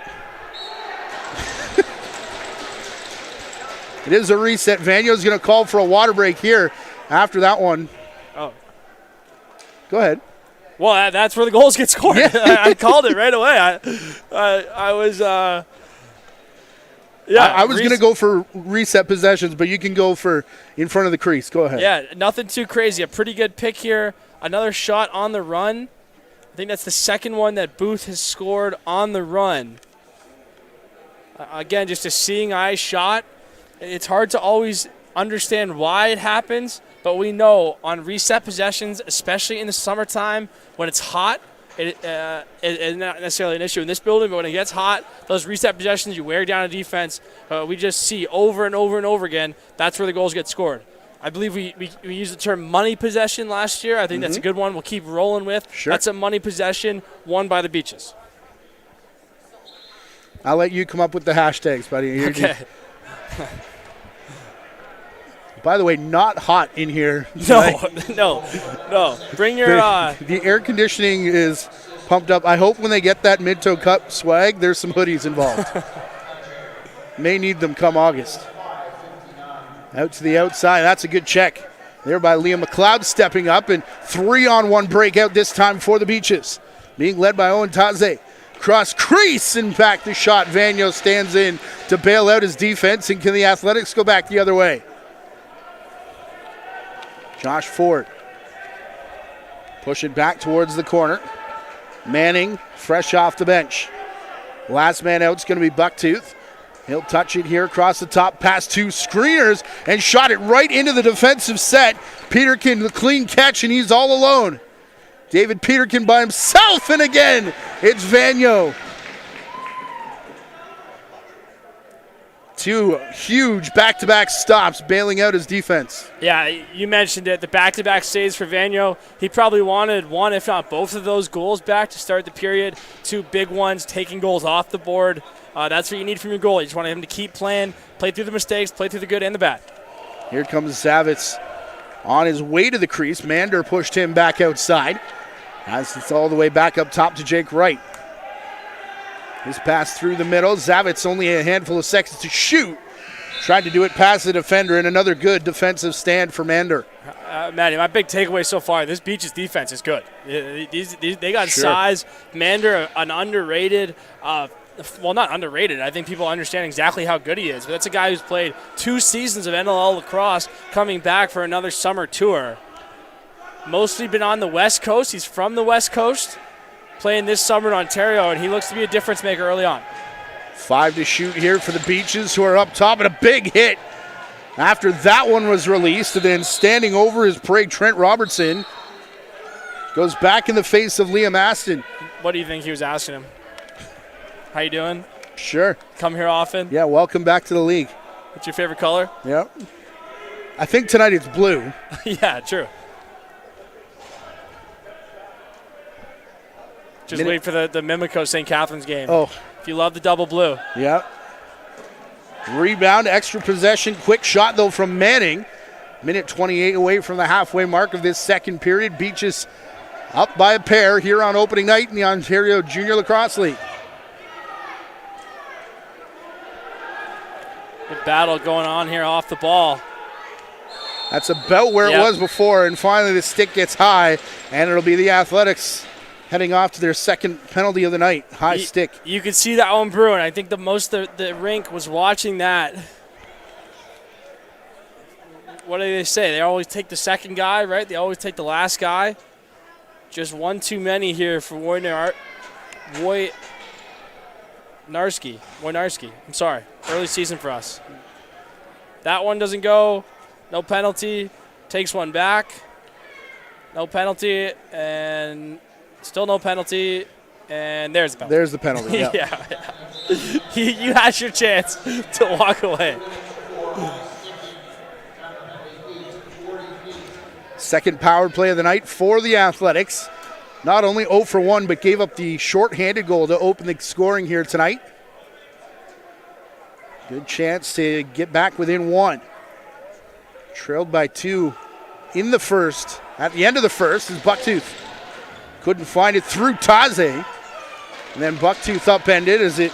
It is a reset. Vanio's going to call for a water break here after that one. Oh. Go ahead. Well, that's where the goals get scored. Yeah. I called it right away. I was, I was going to go for reset possessions, but you can go for in front of the crease. Go ahead. Yeah, nothing too crazy. A pretty good pick here. Another shot on the run. I think that's the second one that Booth has scored on the run. Again, just a seeing eye shot. It's hard to always understand why it happens, but we know on reset possessions, especially in the summertime when it's hot, it's not necessarily an issue in this building, but when it gets hot, those reset possessions, you wear down a defense. We just see over and over and over again, that's where the goals get scored. I believe we used the term money possession last year. I think that's a good one we'll keep rolling with. Sure. That's a money possession won by the Beaches. I'll let you come up with the hashtags, buddy. Okay. By the way, not hot in here. No. Bring your the air conditioning is pumped up. I hope when they get that Mid-Toe Cup swag, there's some hoodies involved. May need them come August. Out to the outside. That's a good check. There by Liam McLeod stepping up, and 3-on-1 breakout this time for the Beaches. Being led by Owen Taze. Cross crease and back the shot. Vagno stands in to bail out his defense, and can the Athletics go back the other way? Josh Ford push it back towards the corner. Manning fresh off the bench. Last man out is going to be Bucktooth. He'll touch it here across the top, past two screeners, and shot it right into the defensive set. Peterkin, the clean catch, and he's all alone. David Peterkin by himself, and again, it's Vagno. Two huge back-to-back stops bailing out his defense. Yeah, you mentioned it. The back-to-back saves for Vagno. He probably wanted one, if not both of those goals back to start the period. Two big ones, taking goals off the board. That's what you need from your goalie. You just want him to keep playing, play through the mistakes, play through the good and the bad. Here comes Zavitz on his way to the crease. Mander pushed him back outside. As it's all the way back up top to Jake Wright. His pass through the middle. Zavitz only a handful of seconds to shoot. Tried to do it past the defender, and another good defensive stand for Mander. Matty, my big takeaway so far, this Beaches defense is good. They got Sure. size. Mander, an underrated, well, not underrated. I think people understand exactly how good he is. But that's a guy who's played 2 seasons of NLL lacrosse, coming back for another summer tour. Mostly been on the West Coast. He's from the West Coast, playing this summer in Ontario, and he looks to be a difference maker early on. 5 to shoot here for the Beaches, who are up top, and a big hit after that one was released. And then standing over his prey, Trent Robertson goes back in the face of Liam Aston. What do you think he was asking him? How you doing? Sure. Come here often? Yeah, welcome back to the league. What's your favorite color? Yep. I think tonight it's blue. Yeah, true. Just wait for the Mimico St. Catharines game. Oh. If you love the double blue. Yep. Rebound, extra possession, quick shot though from Manning. Minute 28 away from the halfway mark of this second period. Beaches up by a pair here on opening night in the Ontario Junior Lacrosse League. Good battle going on here off the ball. That's about where it was before, and finally the stick gets high, and it'll be the Athletics heading off to their second penalty of the night. High stick. You could see that one brewing. I think the rink was watching that. What do they say? They always take the second guy, right? They always take the last guy. Just one too many here for Wojnarski. I'm sorry. Early season for us. That one doesn't go. No penalty. Takes one back. No penalty. And still no penalty. And there's the penalty. There's the penalty, yeah. Yeah. You had your chance to walk away. Second power play of the night for the Athletics. Not only 0 for 1, but gave up the short-handed goal to open the scoring here tonight. Good chance to get back within 1. Trailed by 2 in the first. At the end of the first is Bucktooth. Couldn't find it through Taze. And then Bucktooth upended as it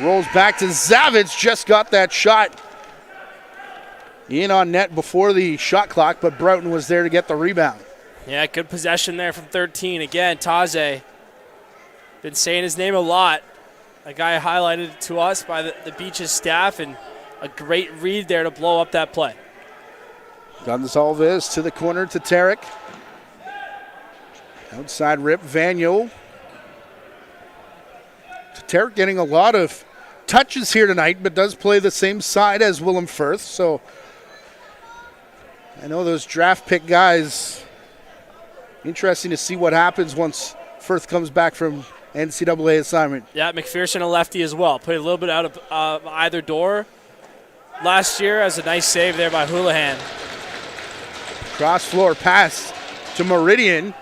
rolls back to Zavitz. Just got that shot in on net before the shot clock, but Broughton was there to get the rebound. Yeah, good possession there from 13. Again, Taze. Been saying his name a lot. A guy highlighted to us by the Beaches staff, and a great read there to blow up that play. Gonzalez to the corner to Tarek. Outside rip, Vagno. Tarek getting a lot of touches here tonight, but does play the same side as Willem Firth, so I know those draft pick guys, interesting to see what happens once Firth comes back from NCAA assignment. Yeah, McPherson a lefty as well. Played a little bit out of either door last year as a nice save there by Houlihan. Cross floor pass to Meridian.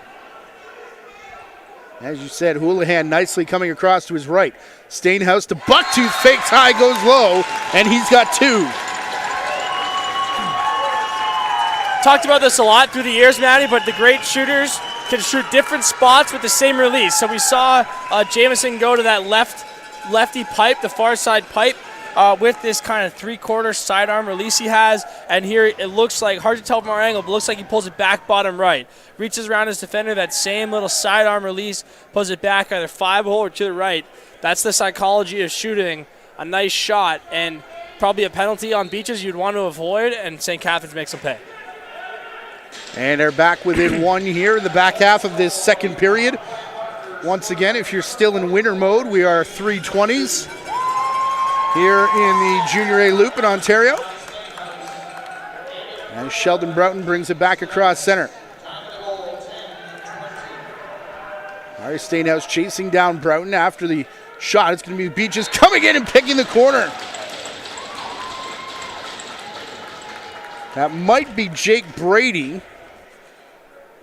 As you said, Houlihan nicely coming across to his right. Stainhouse to Bucktooth, fakes high, goes low, and he's got two. Talked about this a lot through the years, Matty, but the great shooters can shoot different spots with the same release. So we saw Jamison go to that lefty pipe, the far side pipe, with this kind of three-quarter sidearm release he has. And here it looks like, hard to tell from our angle, but looks like he pulls it back bottom right. Reaches around his defender, that same little sidearm release, pulls it back either 5-hole or to the right. That's the psychology of shooting a nice shot, and probably a penalty on Beaches you'd want to avoid, and St. Catharines makes them pay. And they're back within one here in the back half of this second period. Once again, if you're still in winter mode, we are 3:20s here in the Junior A Loop in Ontario. And Sheldon Broughton brings it back across center. Larry Stainhouse chasing down Broughton after the shot. It's going to be Beaches coming in and picking the corner. That might be Jake Brady.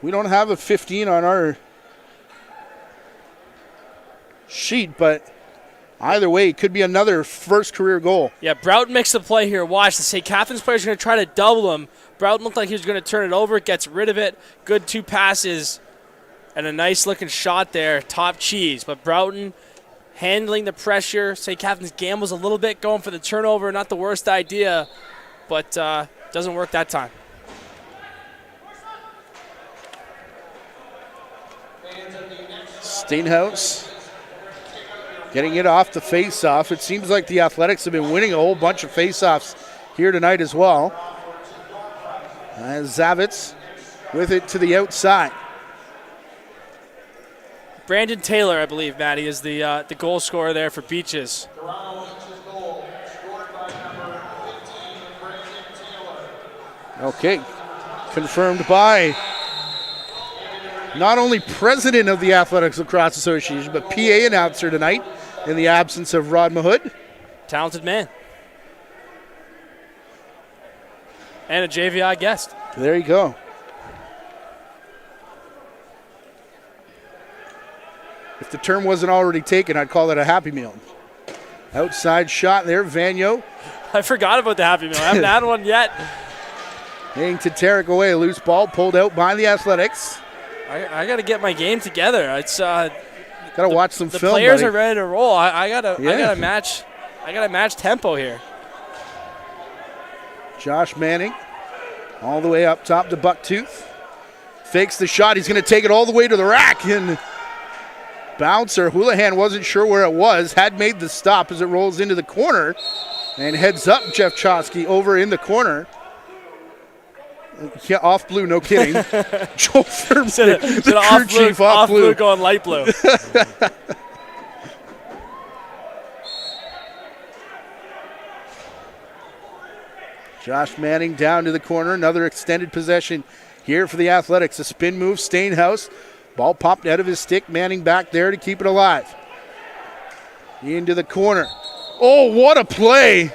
We don't have a 15 on our sheet, but either way, it could be another first career goal. Yeah, Broughton makes the play here. Watch, the St. Catharines player's going to try to double him. Broughton looked like he was going to turn it over, gets rid of it. Good 2 passes and a nice-looking shot there. Top cheese, but Broughton handling the pressure. St. Catharines gambles a little bit, going for the turnover. Not the worst idea, but doesn't work that time. Stainhouse getting it off the face-off. It seems like the Athletics have been winning a whole bunch of face-offs here tonight as well. As Zavitz with it to the outside. Brandon Taylor, I believe, Matty, is the goal scorer there for Beaches. Okay, confirmed by not only president of the Athletics Lacrosse Association, but PA announcer tonight in the absence of Rod Mahood. Talented man. And a JVI guest. There you go. If the term wasn't already taken, I'd call it a Happy Meal. Outside shot there, Vagno. I forgot about the Happy Meal. I haven't had one yet. Hitting to Tarek away, a loose ball pulled out by the Athletics. I got to get my game together. It's got to watch some the film. The players buddy. are ready to roll. I gotta match tempo here. Josh Manning, all the way up top to Bucktooth. Fakes the shot. He's going to take it all the way to the rack. And bouncer, Houlihan wasn't sure where it was. Had made the stop as it rolls into the corner. And heads up Jeff Chosky over in the corner. Yeah, off blue, no kidding. Joel Furman, the crew chief, off blue. Going light blue. Josh Manning down to the corner. Another extended possession here for the Athletics. A spin move, Stainhouse. Ball popped out of his stick. Manning back there to keep it alive. Into the corner. Oh, what a play.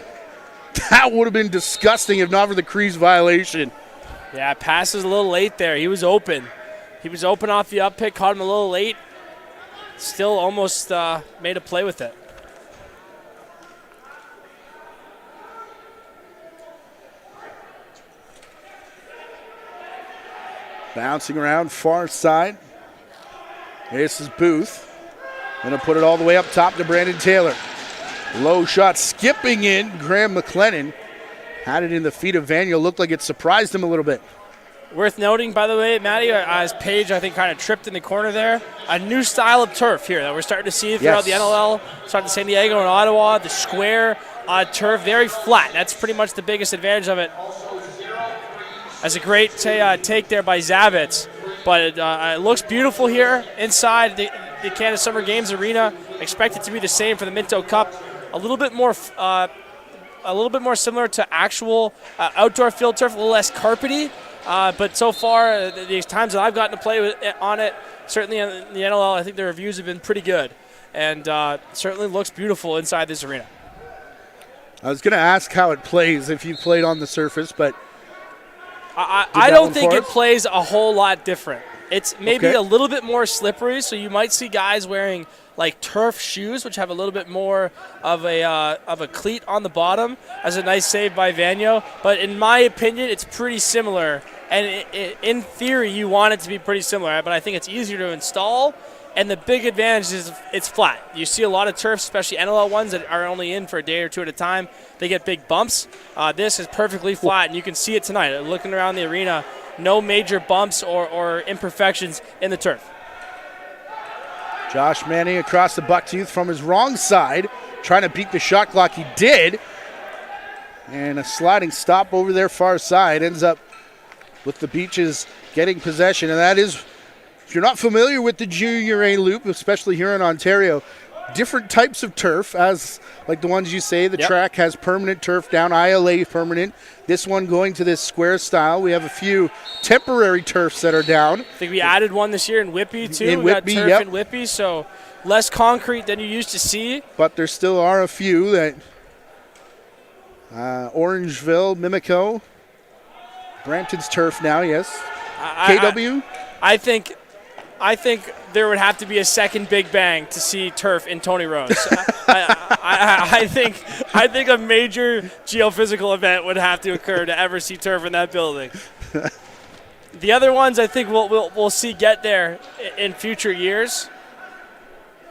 That would have been disgusting if not for the crease violation. Yeah, pass was a little late there. He was open. He was open off the up pick, caught him a little late. Still almost made a play with it. Bouncing around far side. This is Booth. Gonna put it all the way up top to Brandon Taylor. Low shot skipping in. Graham McLennan had it in the feet of Vaniel. Looked like it surprised him a little bit. Worth noting, by the way, Matty, as Page, I think, kind of tripped in the corner there. A new style of turf here that we're starting to see throughout the NLL. Starting in San Diego and Ottawa. The square turf, very flat. That's pretty much the biggest advantage of it. That's a great take there by Zavitz. But it looks beautiful here inside the Canada Summer Games Arena. Expect it to be the same for the Minto Cup. A little bit more similar to actual outdoor field turf, a little less carpety. But so far, the times that I've gotten to play on it, certainly in the NLL, I think the reviews have been pretty good. And certainly looks beautiful inside this arena. I was going to ask how it plays if you played on the surface, but I don't think it plays a whole lot different. It's maybe a little bit more slippery, so you might see guys wearing like turf shoes, which have a little bit more of a cleat on the bottom. As a nice save by Vagno. But in my opinion, it's pretty similar. And in theory, you want it to be pretty similar, but I think it's easier to install. And the big advantage is it's flat. You see a lot of turfs, especially NLL ones that are only in for a day or two at a time. They get big bumps. This is perfectly flat, and you can see it tonight. Looking around the arena, no major bumps or imperfections in the turf. Josh Manning across the bucktooth from his wrong side, trying to beat the shot clock. He did. And a sliding stop over their far side ends up with the Beaches getting possession. And that is, if you're not familiar with the Junior A loop, especially here in Ontario, different types of turf, as like the ones you say, the track has permanent turf down, ILA permanent. This one going to this square style. We have a few temporary turfs that are down. I think we added one this year in Whitby, too. We got turf in Whitby, so less concrete than you used to see. But there still are a few that Orangeville, Mimico, Brampton's turf now, yes. KW? I think there would have to be a second Big Bang to see turf in Tony Rose. I think a major geophysical event would have to occur to ever see turf in that building. The other ones I think we'll see get there in future years.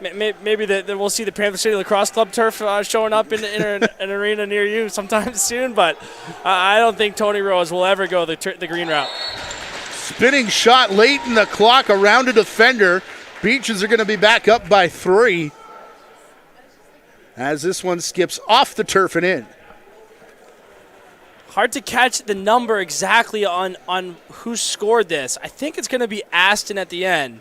Maybe we'll see the Panther City Lacrosse Club turf showing up in an arena near you sometime soon, but I don't think Tony Rose will ever go the green route. Spinning shot late in the clock around a defender. Beaches are going to be back up by 3 as this one skips off the turf and in. Hard to catch the number exactly on who scored this. I think it's going to be Aston at the end.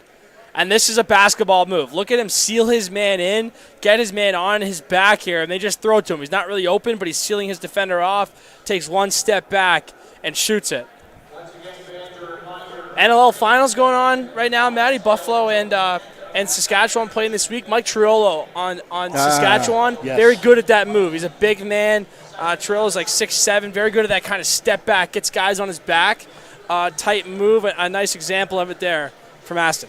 And this is a basketball move. Look at him seal his man in, get his man on his back here, and they just throw it to him. He's not really open, but he's sealing his defender off, takes one step back, and shoots it. NLL finals going on right now, Matty. Buffalo and Saskatchewan playing this week. Mike Triolo on Saskatchewan. Yes. Very good at that move. He's a big man. Triolo's like 6'7", very good at that kind of step back, gets guys on his back. Tight move, a nice example of it there from Aston.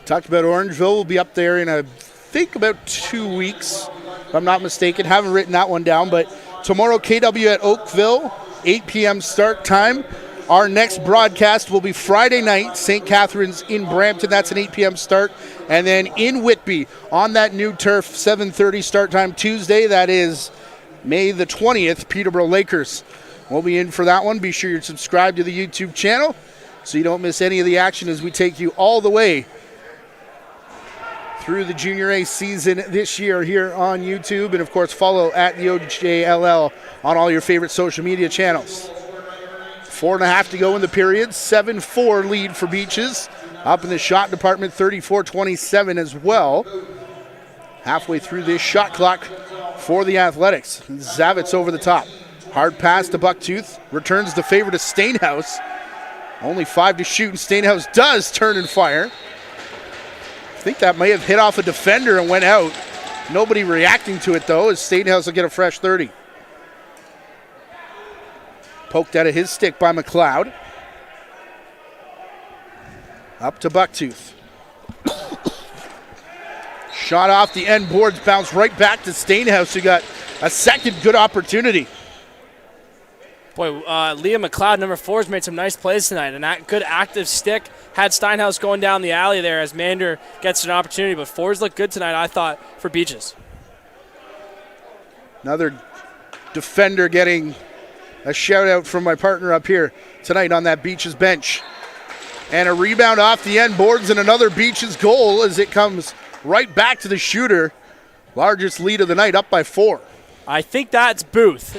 Talked about Orangeville. We'll be up there in, I think, about 2 weeks, if I'm not mistaken. Haven't written that one down, but tomorrow, KW at Oakville, 8 p.m. start time. Our next broadcast will be Friday night, St. Catharines in Brampton. That's an 8 p.m. start. And then in Whitby on that new turf, 7:30 start time Tuesday. That is May the 20th, Peterborough Lakers. We'll be in for that one. Be sure you're subscribed to the YouTube channel so you don't miss any of the action as we take you all the way through the Junior A season this year here on YouTube. And, of course, follow at the OJLL on all your favorite social media channels. 4.5 to go in the period. 7-4 lead for Beaches. Up in the shot department, 34-27 as well. Halfway through this shot clock for the Athletics. Zavitz over the top. Hard pass to Bucktooth. Returns the favor to Stainhouse. Only 5 to shoot, and Stainhouse does turn and fire. I think that may have hit off a defender and went out. Nobody reacting to it, though, as Stainhouse will get a fresh 30. Poked out of his stick by McLeod. Up to Bucktooth. Shot off the end boards, bounced right back to Stainhouse, who got a second good opportunity. Boy, Liam McLeod, number 4, has made some nice plays tonight. And that good active stick had Steinhaus going down the alley there as Mander gets an opportunity. But 4s look good tonight, I thought, for Beaches. Another defender getting a shout out from my partner up here tonight on that Beaches bench. And a rebound off the end boards and another Beaches goal as it comes right back to the shooter. Largest lead of the night, up by 4. I think that's Booth.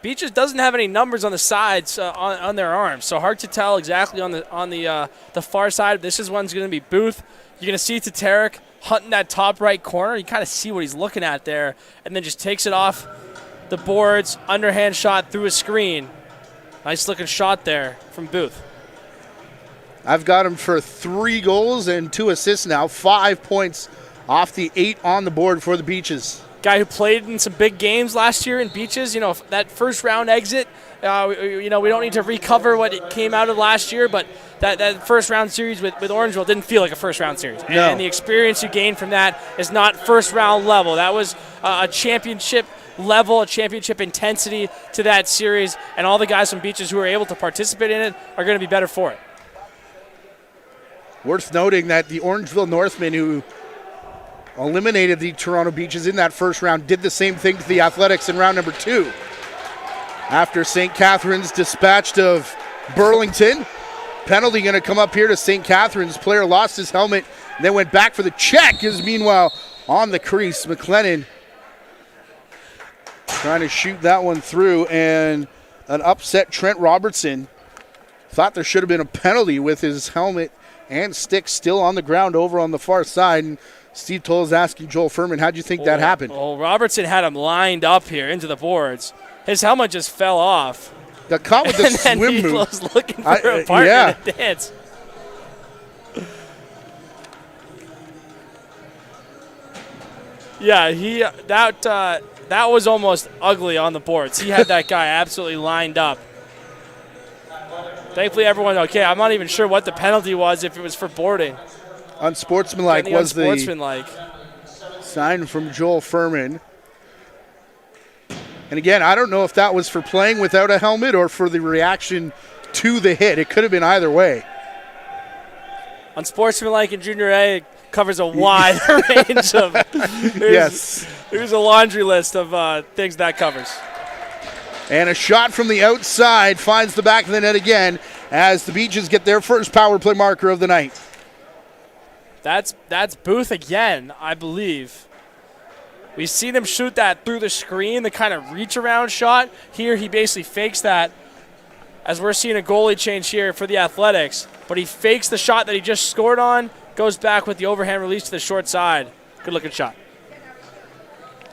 Beaches doesn't have any numbers on the sides on their arms, so hard to tell exactly on the far side. This is one's going to be Booth. You're going to see Tatarek hunting that top right corner. You kind of see what he's looking at there, and then just takes it off the boards, underhand shot through a screen. Nice looking shot there from Booth. I've got him for 3 goals and 2 assists now. 5 points off the 8 on the board for the Beaches. Guy who played in some big games last year in Beaches. You know, that first round exit, we don't need to recover what it came out of last year, but that first round series with Orangeville didn't feel like a first round series. No. And the experience you gained from that is not first round level. That was a championship level, a championship intensity to that series, and all the guys from Beaches who are able to participate in it are going to be better for it. Worth noting that the Orangeville Northmen, who eliminated the Toronto Beaches in that first round, did the same thing to the Athletics in round number 2. After St. Catharines dispatched of Burlington, penalty going to come up here to St. Catharines. Player lost his helmet and then went back for the check. Is meanwhile on the crease. McLennan trying to shoot that one through, and an upset Trent Robertson. Thought there should have been a penalty with his helmet and stick still on the ground over on the far side. And Steve Toll is asking Joel Furman, how'd you think that happened? Oh, Robertson had him lined up here into the boards. His helmet just fell off. Got caught with the and then swim he move. was looking for a partner to dance. Yeah, that was almost ugly on the boards. He had that guy absolutely lined up. Thankfully, everyone, okay, I'm not even sure what the penalty was, if it was for boarding. Unsportsmanlike was unsportsmanlike. the sign from Joel Furman. And again, I don't know if that was for playing without a helmet or for the reaction to the hit. It could have been either way. Unsportsmanlike in Junior A covers a wide range of. Yes. There's a laundry list of things that covers. And a shot from the outside finds the back of the net again as the Beaches get their first power play marker of the night. That's Booth again, I believe. We've seen him shoot that through the screen, the kind of reach-around shot. Here he basically fakes that, as we're seeing a goalie change here for the Athletics. But he fakes the shot that he just scored on, goes back with the overhand release to the short side. Good-looking shot.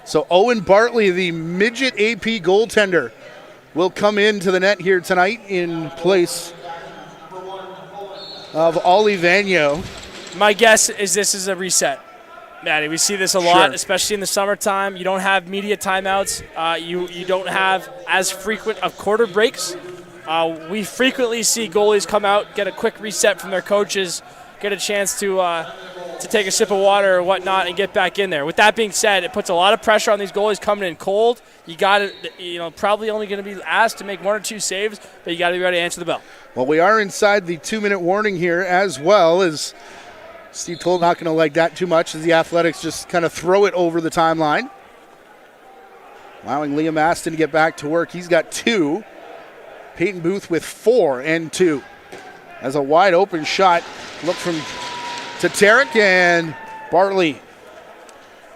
So Owen Bartley, the midget AP goaltender, will come into the net here tonight in place of Ollie Vagno. My guess is this is a reset. Maddie, we see this a lot, Sure. especially in the summertime. You don't have media timeouts. You don't have as frequent of quarter breaks. We frequently see goalies come out, get a quick reset from their coaches, get a chance to take a sip of water or whatnot and get back in there. With that being said, it puts a lot of pressure on these goalies coming in cold. You got to, probably only going to be asked to make 1 or 2 saves, but you got to be ready to answer the bell. Well, we are inside the 2-minute warning here, as well as Steve Toll not going to like that too much as the Athletics just kind of throw it over the timeline. Allowing Liam Aston to get back to work. He's got 2. Peyton Booth with 4 and 2. As a wide open shot, look from Tatarek, and Bartley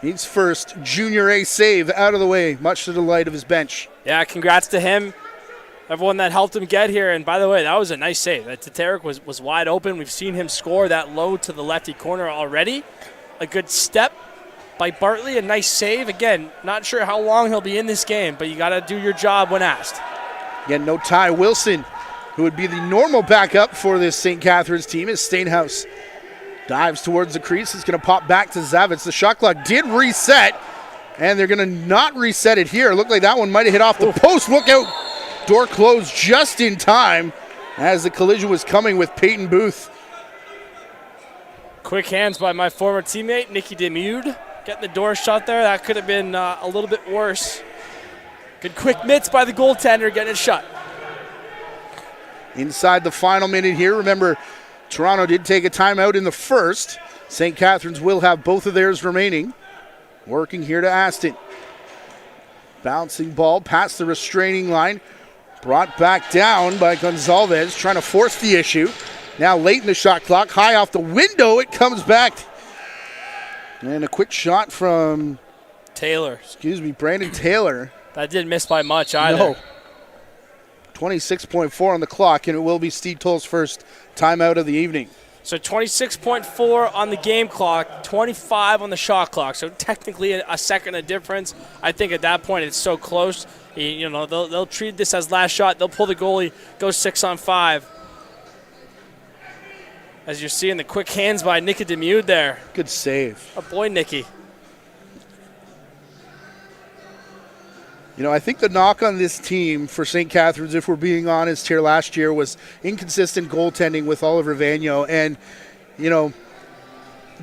needs first Junior A save out of the way, much to the delight of his bench. Yeah, congrats to him, everyone that helped him get here. And by the way, that was a nice save. Tatarek was wide open. We've seen him score that low to the lefty corner already. A good step by Bartley, a nice save. Again, not sure how long he'll be in this game, but you got to do your job when asked. Again, no Ty Wilson, who would be the normal backup for this St. Catharines team, as Stainhouse dives towards the crease. It's going to pop back to Zavitz. The shot clock did reset, and they're going to not reset it here. Looked like that one might have hit off the post. Look out. Door closed just in time as the collision was coming with Peyton Booth. Quick hands by my former teammate, Nicky Demude. Getting the door shut there. That could have been a little bit worse. Good quick mitts by the goaltender, getting it shut. Inside the final minute here. Remember, Toronto did take a timeout in the first. St. Catharines will have both of theirs remaining. Working here to Aston. Bouncing ball past the restraining line. Brought back down by Gonzalez, trying to force the issue. Now late in the shot clock, high off the window, it comes back. And a quick shot from Brandon Taylor. That didn't miss by much either. No. 26.4 on the clock, and it will be Steve Toll's first timeout of the evening. So 26.4 on the game clock, 25 on the shot clock. So technically a second of difference. I think at that point it's so close. You know, they'll treat this as last shot. They'll pull the goalie, go 6-on-5. As you're seeing the quick hands by Nicky Demude there. Good save. Oh, boy, Nicky. You know, I think the knock on this team for St. Catharines, if we're being honest here last year, was inconsistent goaltending with Oliver Vagno. And, you know,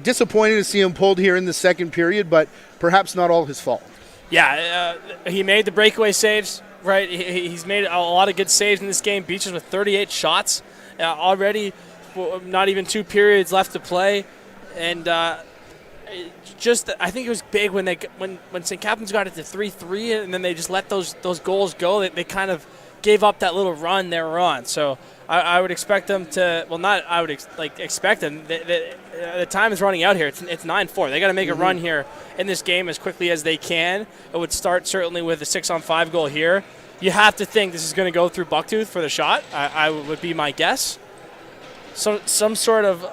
disappointing to see him pulled here in the second period, but perhaps not all his fault. Yeah, he made the breakaway saves, right? He's made a lot of good saves in this game. Beaches with 38 shots already. Not even 2 periods left to play, and I think it was big when St. Catharines got it to 3-3, and then they just let those goals go. They kind of gave up that little run they were on. So I would expect them to. Well, not I would expect them. The time is running out here. It's 9-4. They got to make a run here in this game as quickly as they can. It would start certainly with a 6-on-5 goal here. You have to think this is going to go through Bucktooth for the shot. I would be my guess. So some sort of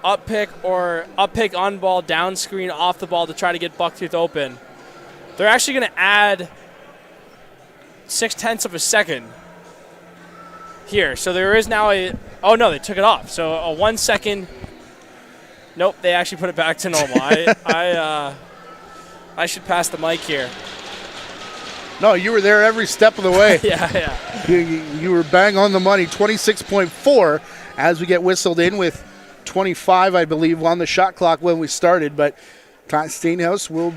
up pick or up pick on ball, down screen, off the ball to try to get Bucktooth open. They're actually going to add 0.6 of a second here. So there is now oh no, they took it off. So a 1 second. Nope, they actually put it back to normal. I should pass the mic here. No, you were there every step of the way. Yeah. You were bang on the money. 26.4 as we get whistled in with 25, I believe, on the shot clock when we started. But Steenhouse will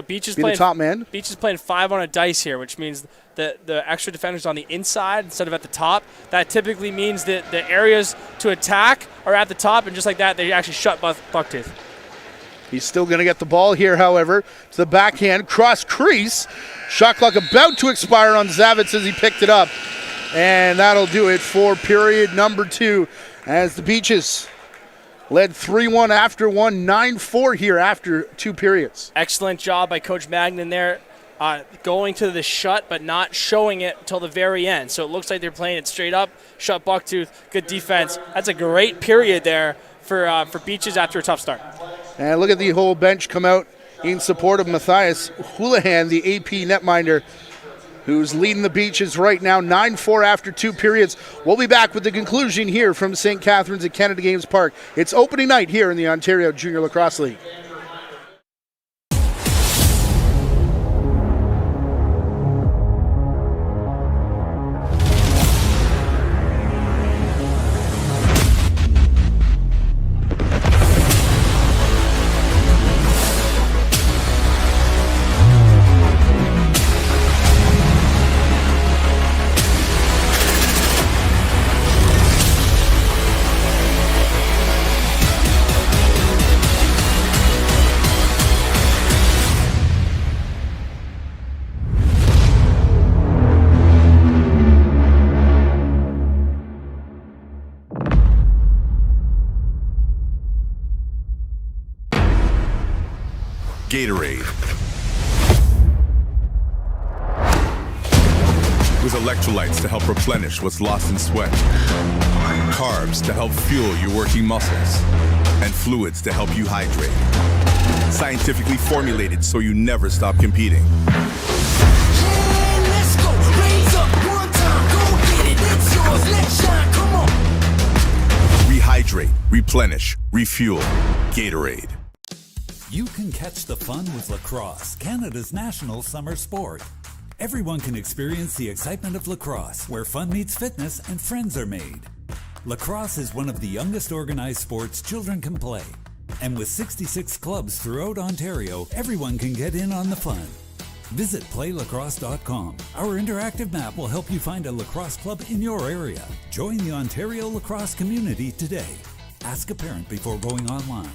be the top man. Beach is playing 5 on a dice here, which means that the extra defenders on the inside instead of at the top. That typically means that the areas to attack are at the top, and just like that, they actually shut Bucktooth. He's still going to get the ball here, however, to the backhand, cross crease. Shot clock about to expire on Zavitz as he picked it up. And that'll do it for period number 2 as the Beaches led 3-1 after 9-4 here after 2 periods. Excellent job by Coach Magnan there, going to the shut but not showing it until the very end. So it looks like they're playing it straight up, shut Bucktooth, good defense. That's a great period there for Beaches after a tough start. And look at the whole bench come out in support of Matthias Houlihan, the AP netminder, who's leading the Beaches right now, 9-4 after 2 periods. We'll be back with the conclusion here from St. Catharines at Canada Games Park. It's opening night here in the Ontario Junior Lacrosse League. Gatorade. With electrolytes to help replenish what's lost in sweat, carbs to help fuel your working muscles, and fluids to help you hydrate. Scientifically formulated so you never stop competing. Rehydrate, replenish, refuel. Gatorade. You can catch the fun with lacrosse, Canada's national summer sport. Everyone can experience the excitement of lacrosse, where fun meets fitness and friends are made. Lacrosse is one of the youngest organized sports children can play. And with 66 clubs throughout Ontario, everyone can get in on the fun. Visit playlacrosse.com. Our interactive map will help you find a lacrosse club in your area. Join the Ontario lacrosse community today. Ask a parent before going online.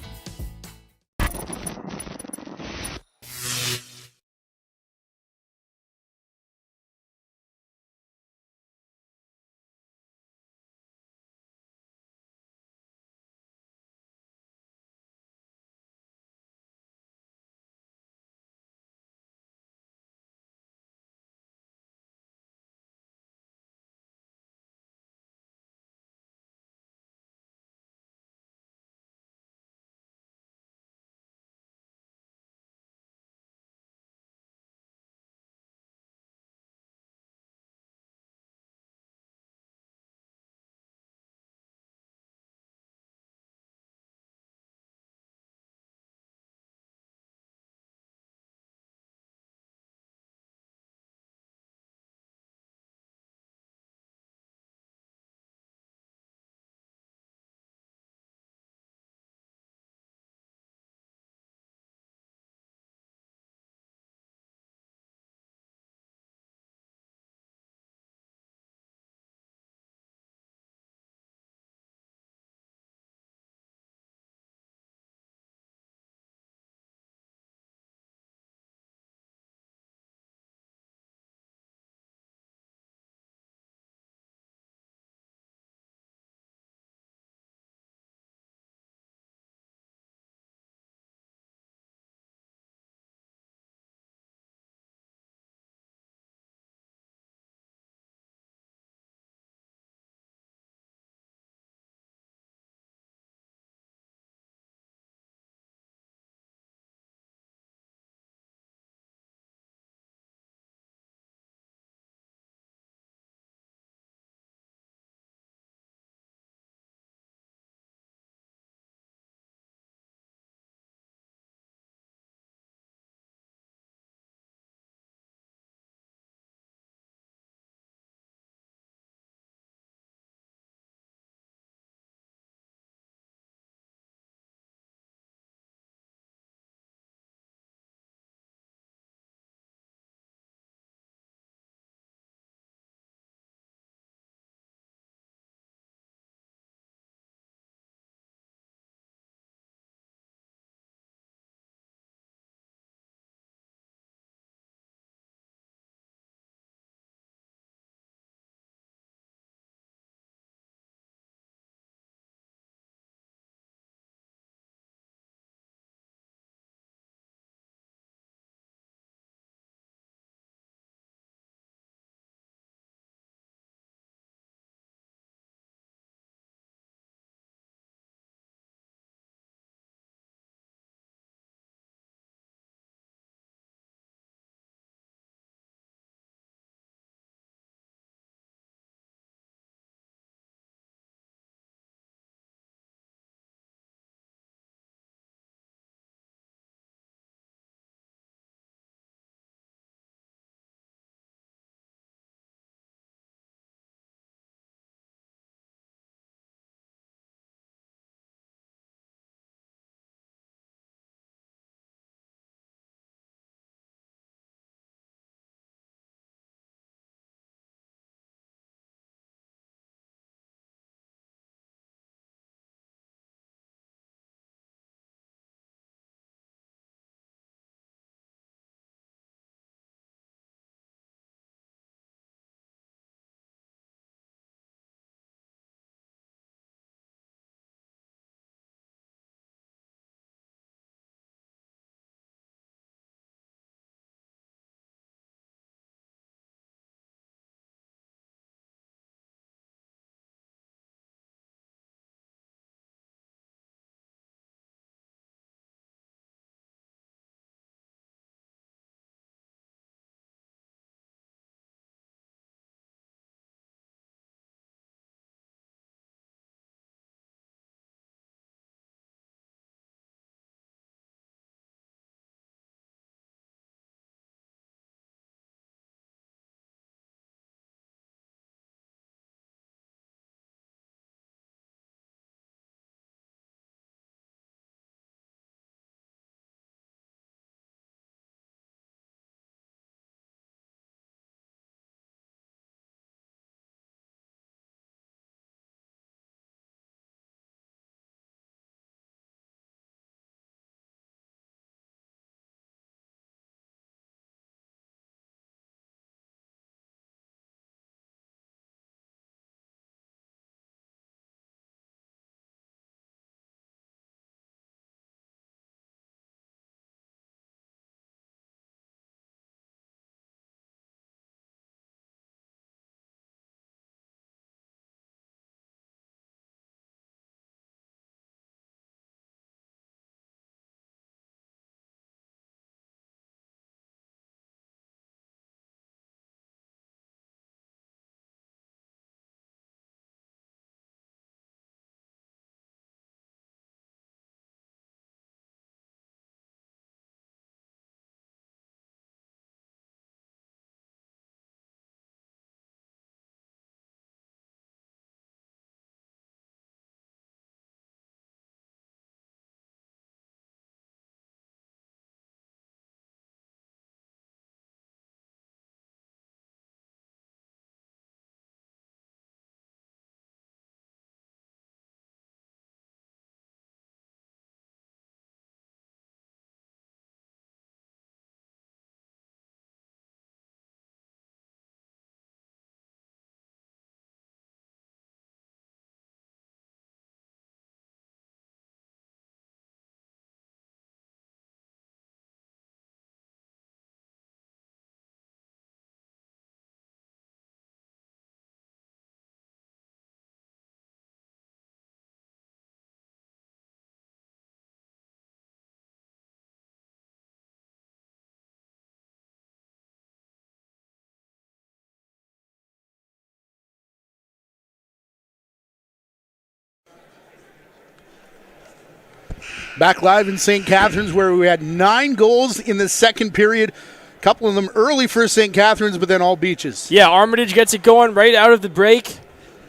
Back live in St. Catharines, where we had 9 goals in the second period. A couple of them early for St. Catharines, but then all Beaches. Yeah, Armitage gets it going right out of the break.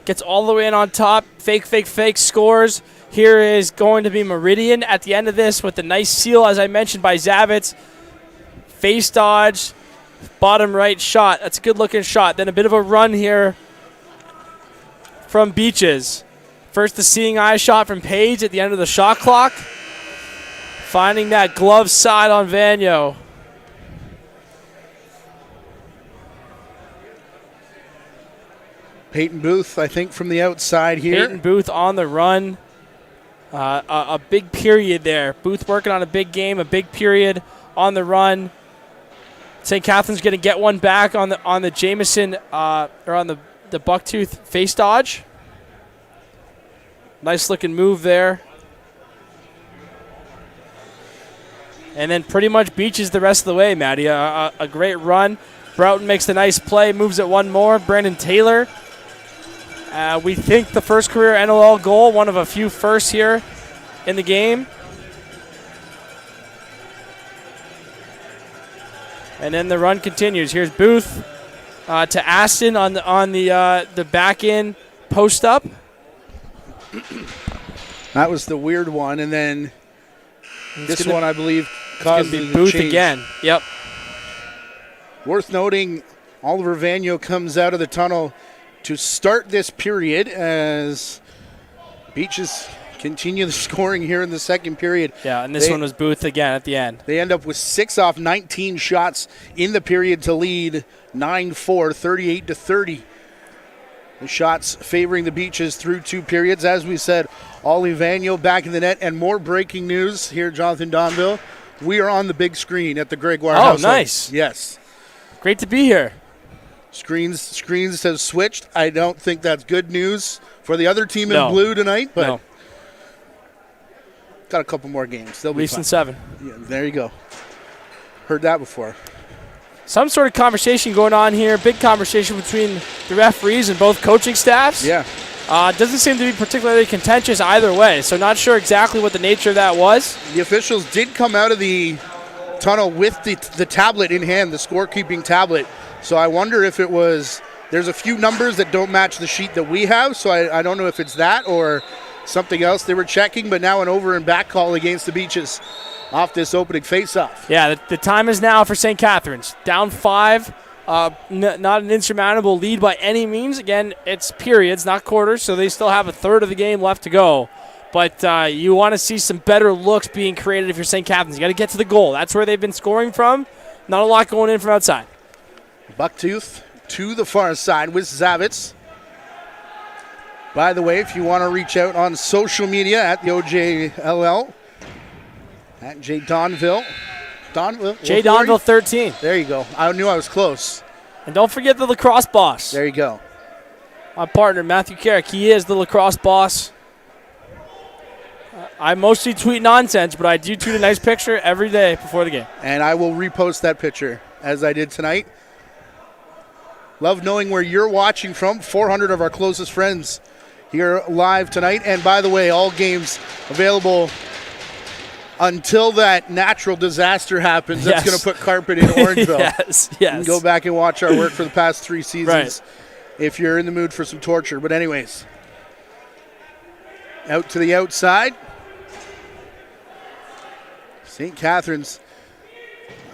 Gets all the way in on top. Fake, scores. Here is going to be Meridian at the end of this with the nice seal, as I mentioned, by Zavitz. Face dodge, bottom right shot. That's a good-looking shot. Then a bit of a run here from Beaches. First, the seeing eye shot from Page at the end of the shot clock. Finding that glove side on Vanier. Peyton Booth, I think, from the outside here. Peyton Booth on the run. A big period there. Booth working on a big game, a big period on the run. St. Catharines going to get one back on the Jameson or on the Bucktooth face dodge. Nice looking move there. And then pretty much Beaches the rest of the way, Maddie. A great run. Broughton makes the nice play, moves it one more. Brandon Taylor. We think the first career NLL goal, one of a few firsts here in the game. And then the run continues. Here's Booth to Aston on the back end post up. That was the weird one, and then this one, I believe, caused the the Booth change. again. Yep. Worth noting, Oliver Vanier comes out of the tunnel to start this period as Beaches continue the scoring here in the second period. Yeah, and this one was Booth again at the end. They end up with 6 off 19 shots in the period to lead 9-4, 38-30. The shots favoring the Beaches through 2 periods. As we said, Ollie Vanier back in the net. And more breaking news here, Jonathan Donville. We are on the big screen at the Gregoire household. Nice. Yes. Great to be here. Screens have switched. I don't think that's good news for the other team in blue tonight, but got a couple more games. They'll be Leafs in 7. Yeah, there you go. Heard that before. Some sort of conversation going on here. Big conversation between the referees and both coaching staffs. Yeah. Doesn't seem to be particularly contentious either way, so not sure exactly what the nature of that was. The officials did come out of the tunnel with the tablet in hand, the scorekeeping tablet. So I wonder if it was, there's a few numbers that don't match the sheet that we have, so I don't know if it's that or something else they were checking, but now an over and back call against the Beaches off this opening faceoff. Yeah, the time is now for St. Catharines. Down 5, not an insurmountable lead by any means. Again, it's periods, not quarters, so they still have a third of the game left to go. But you want to see some better looks being created if you're St. Catharines. You got to get to the goal. That's where they've been scoring from. Not a lot going in from outside. Bucktooth to the far side with Zavitz. By the way, if you want to reach out on social media at the OJLL, at J. Donville. J. Donville 13. There you go. I knew I was close. And don't forget the lacrosse boss. There you go. My partner, Matthew Carrick. He is the lacrosse boss. I mostly tweet nonsense, but I do tweet a nice picture every day before the game. And I will repost that picture, as I did tonight. Love knowing where you're watching from. 400 of our closest friends here live tonight. And by the way, all games available until that natural disaster happens. That's going to put carpet in Orangeville. yes. You can go back and watch our work for the past 3 seasons if you're in the mood for some torture. But anyways, out to the outside. St. Catharines,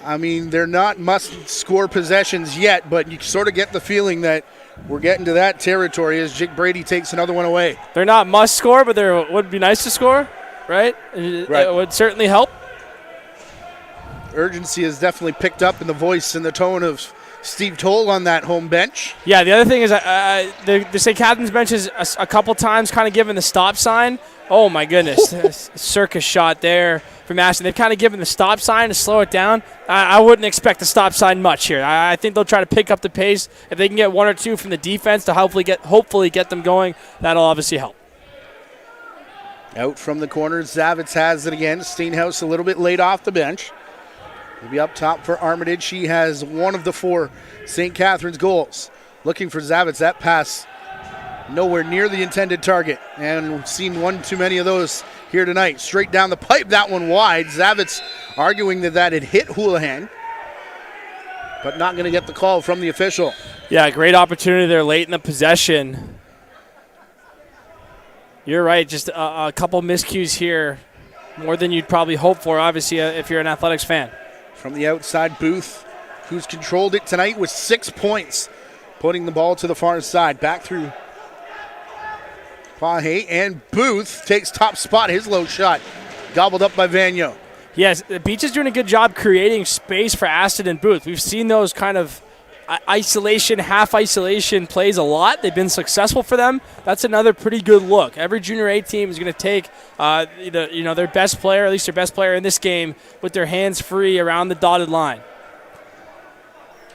I mean, they're not must-score possessions yet, but you sort of get the feeling that we're getting to that territory as Jake Brady takes another one away. They're not must-score, but they would be nice to score, right? It would certainly help. Urgency has definitely picked up in the voice and the tone of Steve Toll on that home bench. Yeah, the other thing is the St. Catharines bench is a couple times kind of given the stop sign. Oh, my goodness. Circus shot there from Ashton. They've kind of given the stop sign to slow it down. I wouldn't expect the stop sign much here. I think they'll try to pick up the pace. If they can get 1 or 2 from the defense to hopefully get them going, that'll obviously help. Out from the corner, Zavitz has it again. Steenhouse a little bit late off the bench. He'll be up top for Armitage. She has one of the 4 St. Catharines goals. Looking for Zavitz. That pass nowhere near the intended target. And we've seen one too many of those here tonight. Straight down the pipe, that one wide. Zavitz arguing that it hit Houlihan, but not going to get the call from the official. Yeah, great opportunity there late in the possession. You're right, just a couple miscues here, more than you'd probably hope for, obviously, if you're an athletics fan. From the outside, Booth, who's controlled it tonight with 6 points, putting the ball to the far side. Back through Pahe, and Booth takes top spot. His low shot gobbled up by Vagno. Yes, the Beach is doing a good job creating space for Aston and Booth. We've seen those kind of isolation, half isolation plays a lot. They've been successful for them. That's another pretty good look. Every Junior A team is going to take their best player, at least their best player in this game, with their hands free around the dotted line.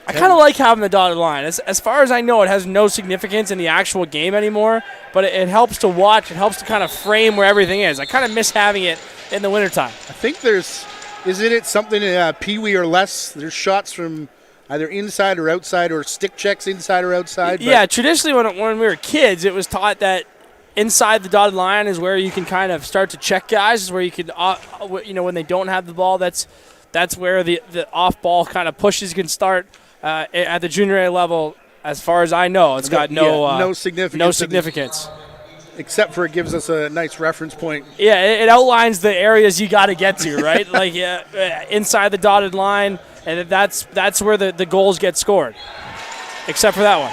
I kind of like having the dotted line. As far as I know, it has no significance in the actual game anymore, but it helps to watch. It helps to kind of frame where everything is. I kind of miss having it in the wintertime. I think isn't it something Pee-wee or less? There's shots from either inside or outside, or stick checks inside or outside. Yeah, traditionally when we were kids, it was taught that inside the dotted line is where you can kind of start to check guys, is where you can, when they don't have the ball, that's where the off-ball kind of pushes can start. At the Junior A level, as far as I know, it's got no significance. No significance. Except for it gives us a nice reference point. Yeah, it outlines the areas you got to get to, right? Like inside the dotted line, and that's where the goals get scored. Except for that one.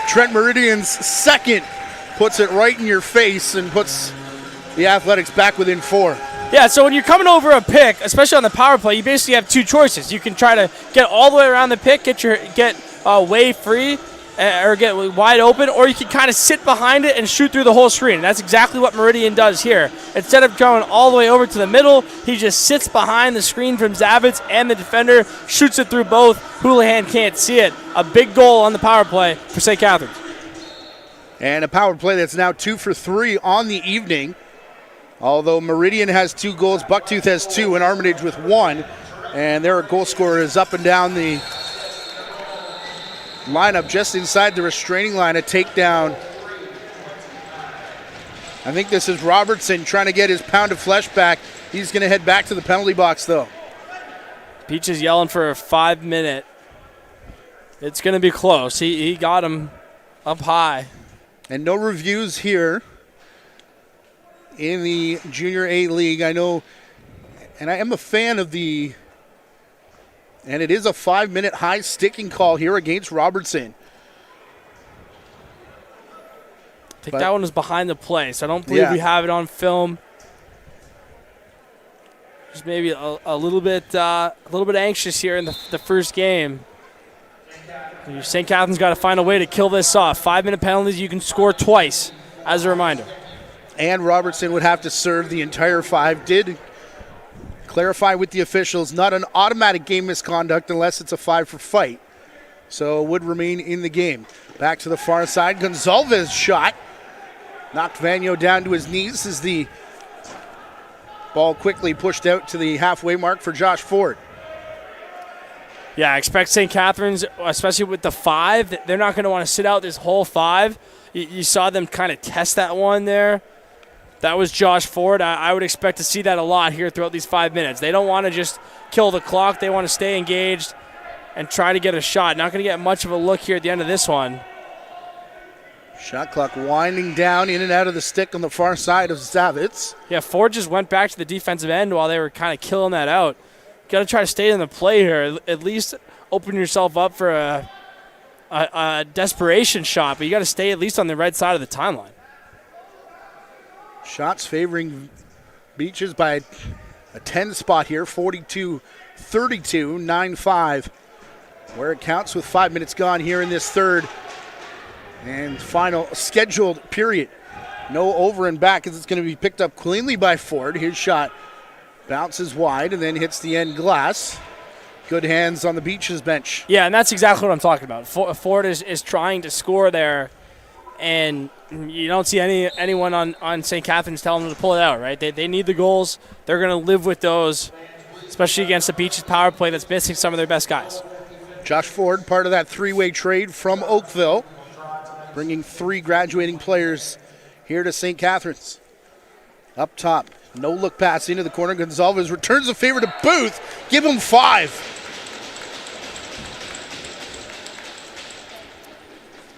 Trent Meridian's second puts it right in your face and puts the Athletics back within 4. Yeah, so when you're coming over a pick, especially on the power play, you basically have two choices. You can try to get all the way around the pick, get way free, or get wide open, or you can kind of sit behind it and shoot through the whole screen. And that's exactly what Meridian does here. Instead of going all the way over to the middle, he just sits behind the screen from Zavitz and the defender, shoots it through both. Houlihan can't see it. A big goal on the power play for St. Catharines. And a power play that's now 2 for 3 on the evening. Although Meridian has 2 goals, Bucktooth has 2, and Armitage with 1. And their goal scorer is up and down the lineup just inside the restraining line. A takedown. I think this is Robertson trying to get his pound of flesh back. He's going to head back to the penalty box, though. Peach is yelling for a 5-minute. It's going to be close. He got him up high. And no reviews here in the Junior A League. I know, and I am a fan of and it is a 5-minute high sticking call here against Robertson. I think that one was behind the play, so I don't believe we have it on film. Just maybe a little bit anxious here in the first game. St. Catharines got to find a way to kill this off. 5-minute penalties, you can score twice, as a reminder. And Robertson would have to serve the entire 5. Did clarify with the officials, not an automatic game misconduct unless it's a 5 for fight. So would remain in the game. Back to the far side. Gonzalez shot. Knocked Vagno down to his knees as the ball quickly pushed out to the halfway mark for Josh Ford. Yeah, I expect St. Catharines, especially with the 5, they're not going to want to sit out this whole 5. You saw them kind of test that one there. That was Josh Ford. I would expect to see that a lot here throughout these 5 minutes. They don't want to just kill the clock. They want to stay engaged and try to get a shot. Not going to get much of a look here at the end of this one. Shot clock winding down in and out of the stick on the far side of Zavitz. Yeah, Ford just went back to the defensive end while they were kind of killing that out. Got to try to stay in the play here. At least open yourself up for a desperation shot, but you got to stay at least on the right side of the timeline. Shots favoring Beaches by a 10 spot here, 42-32, 9-5. Where it counts with 5 minutes gone here in this third and final scheduled period. No over and back as it's going to be picked up cleanly by Ford. His shot bounces wide and then hits the end glass. Good hands on the Beaches bench. Yeah, and that's exactly what I'm talking about. Ford is trying to score there, and you don't see anyone on St. Catharines telling them to pull it out, right? They need the goals. They're going to live with those, especially against the Beaches power play that's missing some of their best guys. Josh Ford, part of that 3-way trade from Oakville, bringing 3 graduating players here to St. Catharines. Up top, no look pass into the corner. Gonzalez returns the favor to Booth. Give him 5.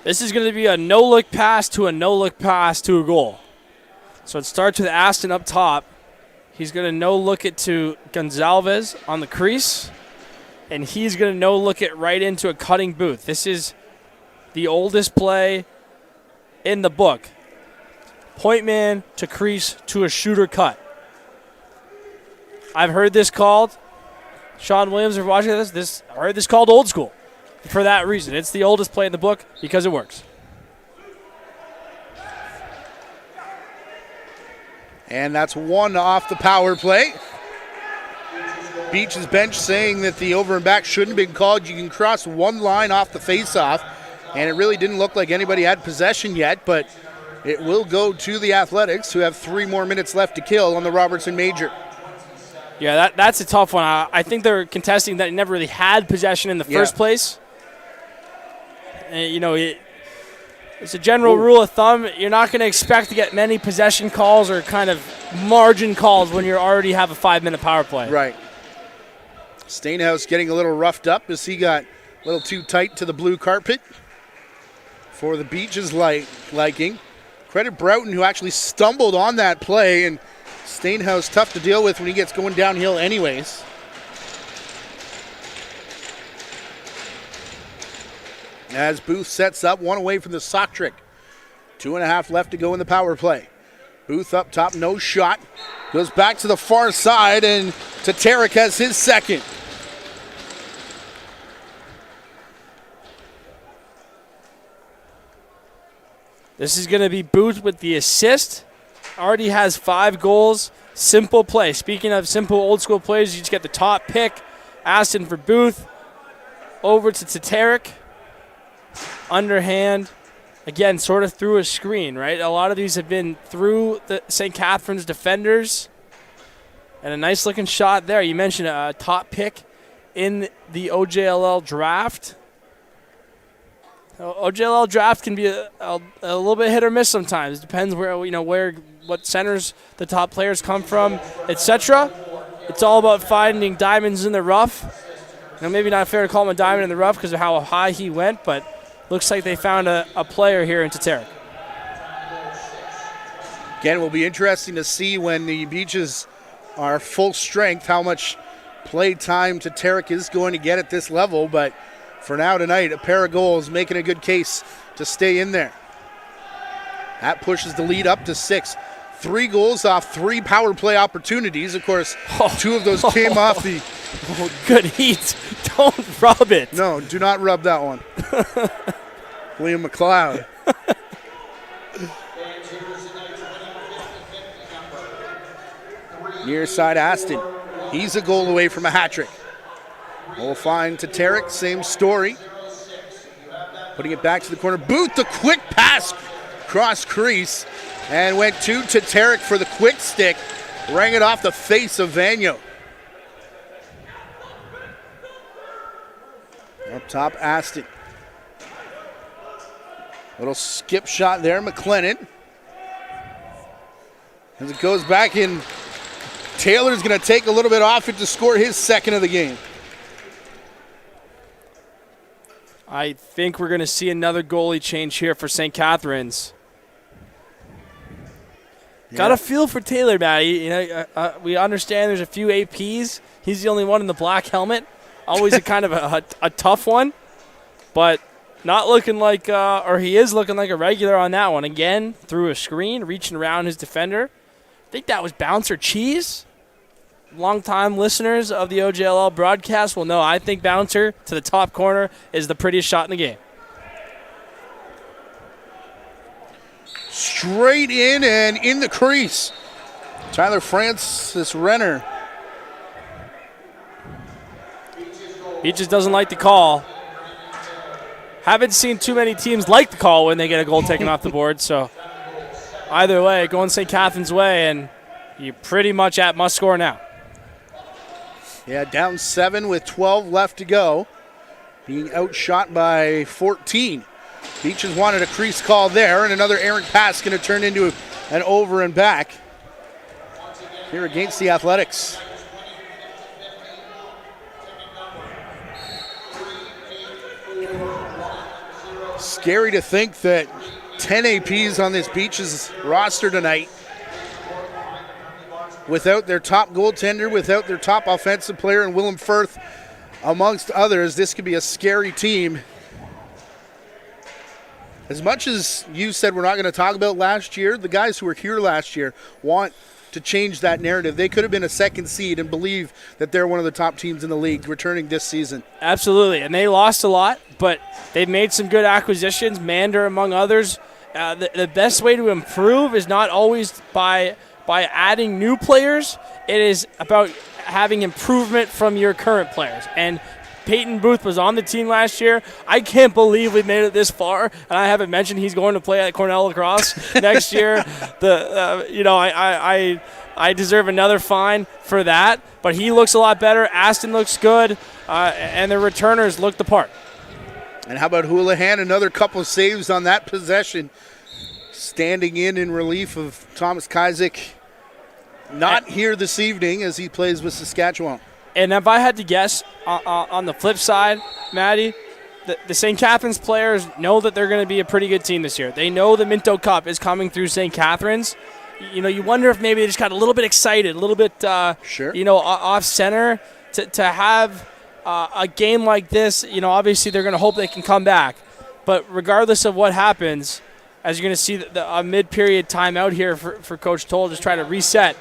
This is going to be a no-look pass to a no-look pass to a goal. So it starts with Aston up top. He's going to no-look it to Gonzalez on the crease, and he's going to no-look it right into a cutting Booth. This is the oldest play in the book. Point man to crease to a shooter cut. I've heard this called, Sean Williams, if you're watching this, I heard this called old school. For that reason, it's the oldest play in the book because it works. And that's 1 off the power play. Beach's bench saying that the over and back shouldn't have been called. You can cross 1 line off the face-off, and it really didn't look like anybody had possession yet, but it will go to the Athletics, who have 3 more minutes left to kill on the Robertson Major. Yeah, that's a tough one. I think they're contesting that he never really had possession in the first place. And, it's a general rule of thumb. You're not going to expect to get many possession calls or kind of margin calls when you already have a 5-minute power play. Right. Stainhouse getting a little roughed up as he got a little too tight to the blue carpet for the Beach's liking. Credit Broughton, who actually stumbled on that play, and Stainhouse tough to deal with when he gets going downhill anyways. As Booth sets up, 1 away from the sock trick. 2.5 left to go in the power play. Booth up top, no shot. Goes back to the far side, and Tatarek has his second. This is going to be Booth with the assist. Already has 5 goals. Simple play. Speaking of simple old school plays, you just get the top pick. Aston for Booth. Over to Tatarek. Underhand. Again, sort of through a screen, right? A lot of these have been through the St. Catharines defenders. And a nice looking shot there. You mentioned a top pick in the OJLL draft. OJLL draft can be a little bit hit or miss sometimes. It depends what centers the top players come from, etc. It's all about finding diamonds in the rough. Maybe not fair to call him a diamond in the rough because of how high he went, but looks like they found a player here in Tatarek. Again, it will be interesting to see when the Beaches are full strength how much play time Tatarek is going to get at this level, but for now tonight, a pair of goals making a good case to stay in there. That pushes the lead up to 6. 3 goals off 3 power play opportunities. Of course, 2 of those came off the... Good heat. Don't rub it. No, do not rub that one. William McLeod. Near side Aston. He's a goal away from a hat trick. We'll find Tatarek, same story. Putting it back to the corner. Booth, the quick pass, cross crease, and went to Tatarek for the quick stick. Rang it off the face of Vagno. Up top, Aston. Little skip shot there, McLennan. As it goes back in, Taylor's going to take a little bit off it to score his second of the game. I think we're going to see another goalie change here for St. Catharines. Yeah. Got a feel for Taylor, Matty. We understand there's a few APs. He's the only one in the black helmet. Always a kind of a tough one, but not looking like, or he is looking like a regular on that one. Again, through a screen, reaching around his defender. I think that was Bouncer Cheese. Long-time listeners of the OJLL broadcast will know I think Bouncer to the top corner is the prettiest shot in the game. Straight in and in the crease. Tyler Francis Renner. He just doesn't like the call. Haven't seen too many teams like the call when they get a goal taken off the board, so either way, going St. Catharines' way, and you're pretty much at must score now. Yeah, down 7 with 12 left to go. Being outshot by 14. Beaches wanted a crease call there, and another errant pass going to turn into an over and back. here against the Athletics. Scary to think that 10 APs on this Beaches roster tonight without their top goaltender, without their top offensive player, and Willem Firth, amongst others. This could be a scary team. As much as you said we're not going to talk about last year, the guys who were here last year want to change that narrative. They could have been a second seed and believe that they're one of the top teams in the league returning this season. Absolutely, and they lost a lot, but they've made some good acquisitions, Mander among others. The best way to improve is not always by adding new players. It is about having improvement from your current players. And Peyton Booth was on the team last year. I can't believe we made it this far, and I haven't mentioned he's going to play at Cornell Lacrosse next year. I deserve another fine for that, but he looks a lot better. Aston looks good, and the returners look the part. And how about Houlihan? Another couple of saves on that possession, standing in relief of Thomas Kazik. Not here this evening as he plays with Saskatchewan. And if I had to guess, on the flip side, Maddie, the St. Catharines players know that they're going to be a pretty good team this year. They know the Minto Cup is coming through St. Catharines. You wonder if maybe they just got a little bit excited, a little bit, off center to have a game like this. Obviously they're going to hope they can come back. But regardless of what happens, as you're going to see a mid-period timeout here for Coach Toll, just try to reset.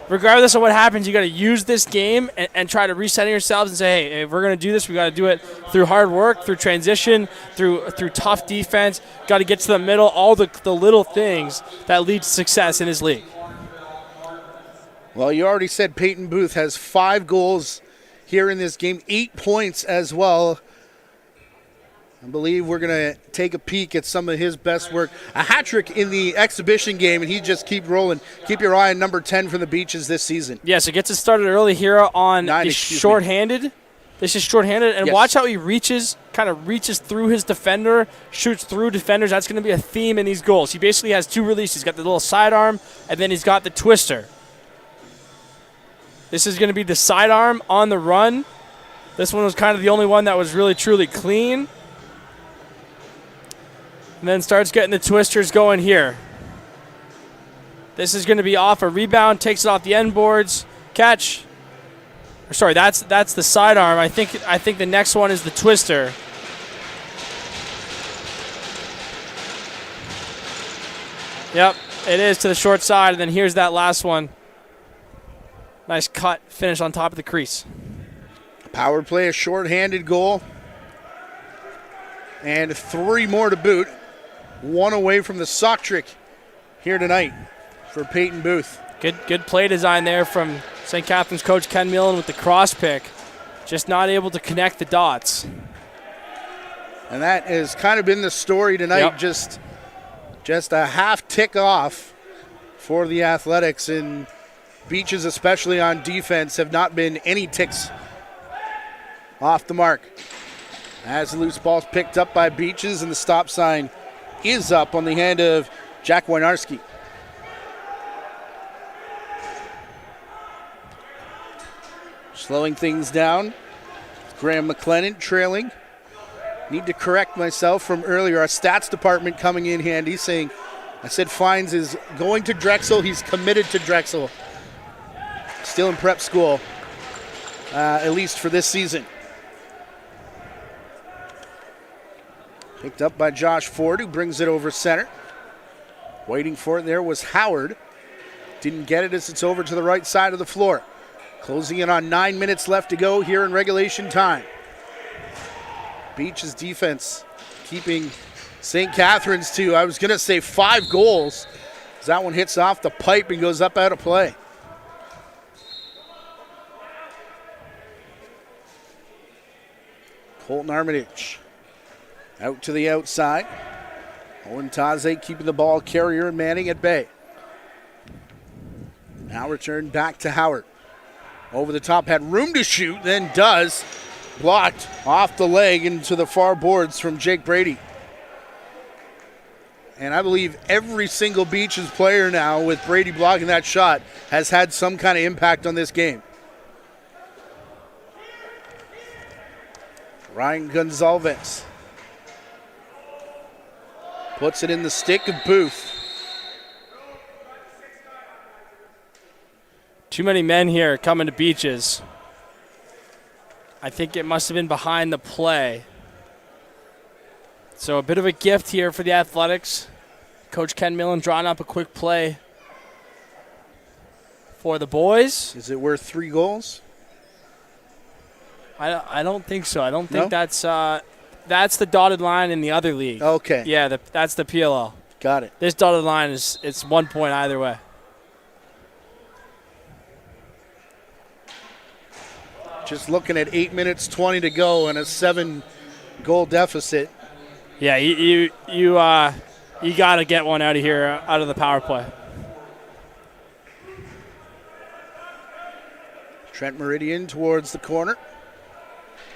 Regardless of what happens, you got to use this game and try to reset yourselves and say, hey, if we're going to do this, we got to do it through hard work, through transition, through tough defense. Got to get to the middle, all the little things that lead to success in this league. Well, you already said Peyton Booth has 5 goals here in this game, 8 points as well. I believe we're going to take a peek at some of his best work. A hat trick in the exhibition game, and he just keep rolling. Keep your eye on number 10 from the Beaches this season. Yes, it gets us started early here on the shorthanded. This is shorthanded, and watch how he kind of reaches through his defender, shoots through defenders. That's going to be a theme in these goals. He basically has 2 releases. He's got the little sidearm, and then he's got the twister. This is going to be the sidearm on the run. This one was kind of the only one that was really, truly clean. And then starts getting the twisters going here. This is going to be off a rebound, takes it off the end boards, catch. Sorry, that's the sidearm. I think the next one is the twister. Yep, it is to the short side, and then here's that last one. Nice cut, finish on top of the crease. Power play, a short-handed goal. And 3 more to boot. 1 away from the sock trick here tonight for Peyton Booth. Good play design there from St. Catharines coach Ken Millen with the cross pick. Just not able to connect the dots. And that has kind of been the story tonight. Yep. Just a half tick off for the Athletics, and Beaches, especially on defense, have not been any ticks off the mark. As the loose ball's picked up by Beaches, and the stop sign is up on the hand of Jack Wynarski. Slowing things down. Graham McLennan trailing. Need to correct myself from earlier. Our stats department coming in handy saying, I said Fines is going to Drexel. He's committed to Drexel. Still in prep school, at least for this season. Picked up by Josh Ford, who brings it over center. Waiting for it there was Howard. Didn't get it as it's over to the right side of the floor. Closing in on 9 minutes left to go here in regulation time. Beach's defense keeping St. Catharines to, I was going to say 5 goals. As that one hits off the pipe and goes up out of play. Colton Armitage out to the outside. Owen Taze keeping the ball carrier and Manning at bay. Now returned back to Howard. Over the top, had room to shoot, then does. Blocked off the leg into the far boards from Jake Brady. And I believe every single Beaches player now, with Brady blocking that shot, has had some kind of impact on this game. Ryan Gonzalez puts it in the stick of Booth. Too many men here coming to Beaches. I think it must have been behind the play. So a bit of a gift here for the Athletics. Coach Ken Millen drawing up a quick play for the boys. Is it worth 3 goals? I don't think so. I don't think that's the dotted line in the other league. Okay. Yeah, that's the PLL. Got it. This dotted line it's 1 point either way. Just looking at 8 minutes 20 to go and a 7-goal deficit. Yeah, you got to get one out of here, out of the power play. Trent Meridian towards the corner.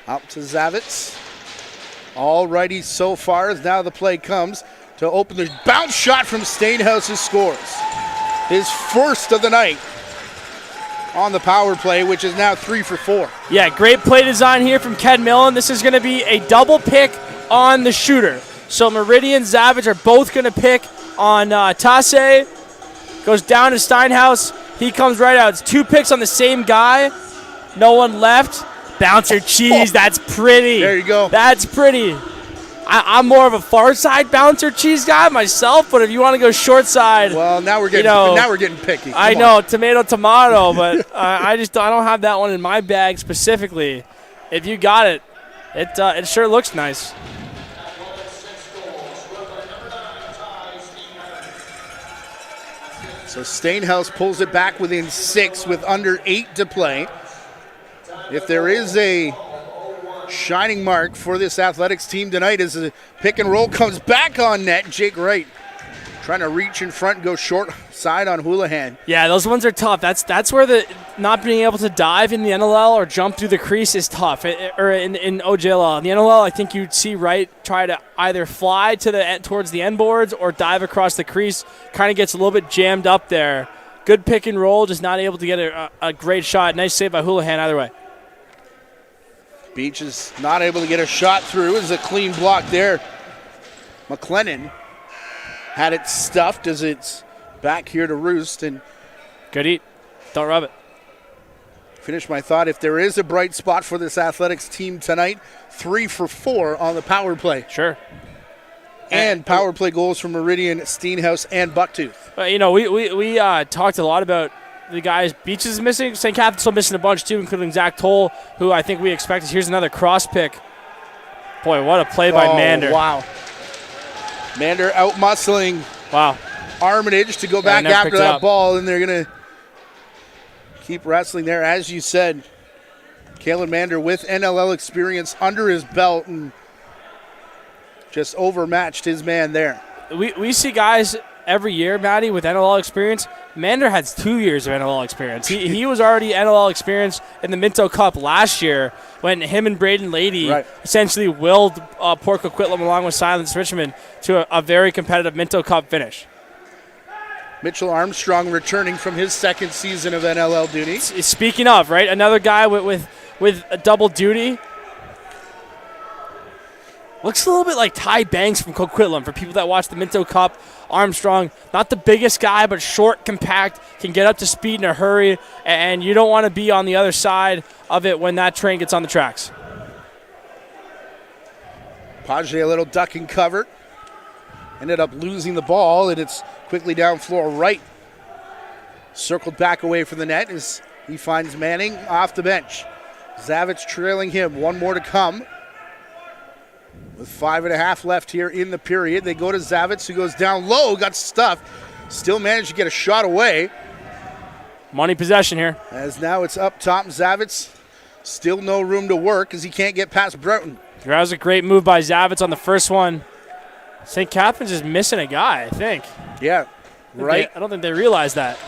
Out to Zavitz. All righty so far as now the play comes to open the bounce shot from Stainhouse, who scores. His first of the night on the power play, which is now 3 for 4. Yeah, great play design here from Ken Millen. This is going to be a double pick on the shooter. So Meridian and Zavitz are both going to pick on Tasse. Goes down to Steinhaus. He comes right out. It's 2 picks on the same guy. No one left. Bouncer cheese. That's pretty. There you go. That's pretty. I'm more of a far side bouncer cheese guy myself, but if you want to go short side, well, now we're getting picky. I know, tomato, but I don't have that one in my bag specifically. If you got it, it sure looks nice. So Stainhouse pulls it back within 6 with under 8 to play. If there is a shining mark for this Athletics team tonight, as the pick and roll comes back on net, Jake Wright trying to reach in front and go short side on Houlihan. Yeah, those ones are tough. That's where the not being able to dive in the NLL or jump through the crease is tough, or in OJLL. In the NLL, I think you'd see Wright try to either fly towards the end boards or dive across the crease. Kind of gets a little bit jammed up there. Good pick and roll, just not able to get a great shot. Nice save by Houlihan either way. Beach is not able to get a shot through. It's a clean block there. McLennan had it stuffed as it's back here to roost. And good eat. Don't rub it. Finish my thought. If there is a bright spot for this Athletics team tonight, 3 for 4 on the power play. Sure. And power play goals from Meridian, Steenhouse, and Bucktooth. We talked a lot about the guys Beaches is missing. St. Catherine's still missing a bunch too, including Zach Toll, who I think we expected. Here's another cross pick. Boy, what a play by Mander. Wow. Mander out-muscling Armitage to go back after that ball, and they're going to keep wrestling there. As you said, Kalen Mander with NLL experience under his belt and just overmatched his man there. We see guys every year, Matty, with NLL experience. Mander has 2 years of NLL experience. He was already NLL experience in the Minto Cup last year when him and Braden Lady essentially willed Port Coquitlam along with Silence Richmond to a very competitive Minto Cup finish. Mitchell Armstrong returning from his second season of NLL duty. Speaking of, right, another guy with a double duty. Looks a little bit like Ty Banks from Coquitlam for people that watch the Minto Cup. Armstrong, not the biggest guy, but short, compact, can get up to speed in a hurry, and you don't want to be on the other side of it when that train gets on the tracks. Page a little duck and cover. Ended up losing the ball, and it's quickly down floor right. Circled back away from the net as he finds Manning off the bench. Zavitz trailing him. 1 more to come. With 5.5 left here in the period, they go to Zavitz, who goes down low, got stuffed, still managed to get a shot away. Money possession here. As now it's up top, Zavitz, still no room to work as he can't get past Broughton. That was a great move by Zavitz on the first one. St. Catherine's is missing a guy, I think. Yeah, right. I don't think they realize that.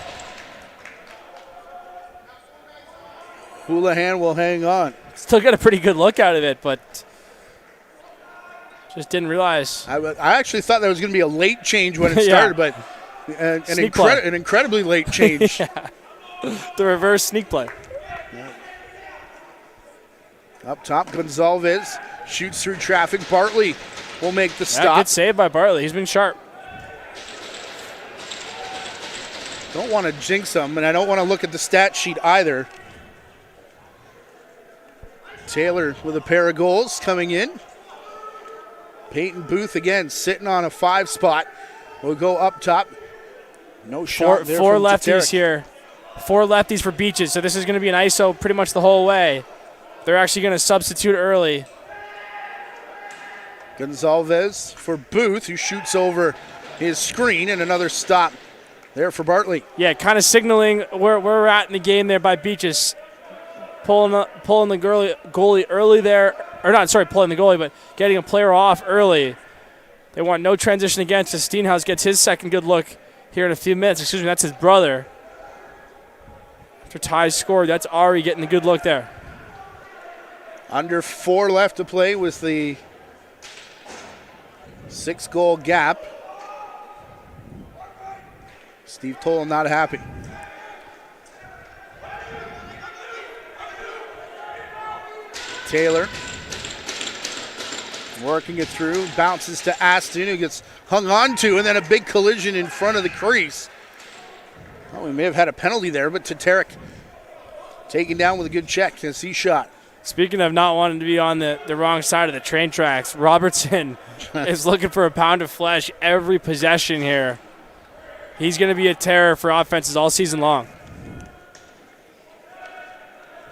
Houlihan will hang on. Still got a pretty good look out of it, but Just didn't realize. I actually thought that was going to be a late change when it started, but an incredibly late change. Yeah. The reverse sneak play. Yeah. Up top, Gonzalez shoots through traffic. Bartley will make the stop. Good save by Bartley. He's been sharp. Don't want to jinx him, and I don't want to look at the stat sheet either. Taylor with a pair of goals coming in. Peyton Booth again sitting on a 5 spot. We'll go up top. No shot there. Four from lefties Tatarek. here. 4 lefties for Beaches, so this is going to be an ISO pretty much the whole way. They're actually going to substitute early. Gonzalez for Booth, who shoots over his screen, and another stop there for Bartley. Yeah, kind of signaling where we're at in the game there by Beaches. Pulling the goalie early there. Or not, sorry, pulling the goalie, but getting a player off early. They want no transition against. Steenhouse gets his second good look here in a few minutes. Excuse me, that's his brother. After Ty scored, that's Ari getting the good look there. Under 4 left to play with the 6-goal gap. Steve Toll not happy. Taylor working it through, bounces to Aston, who gets hung on to, and then a big collision in front of the crease. Well, we may have had a penalty there, but Tatarek taken down with a good check as he shot. Speaking of not wanting to be on the wrong side of the train tracks, Robertson is looking for a pound of flesh every possession here. He's going to be a terror for offenses all season long.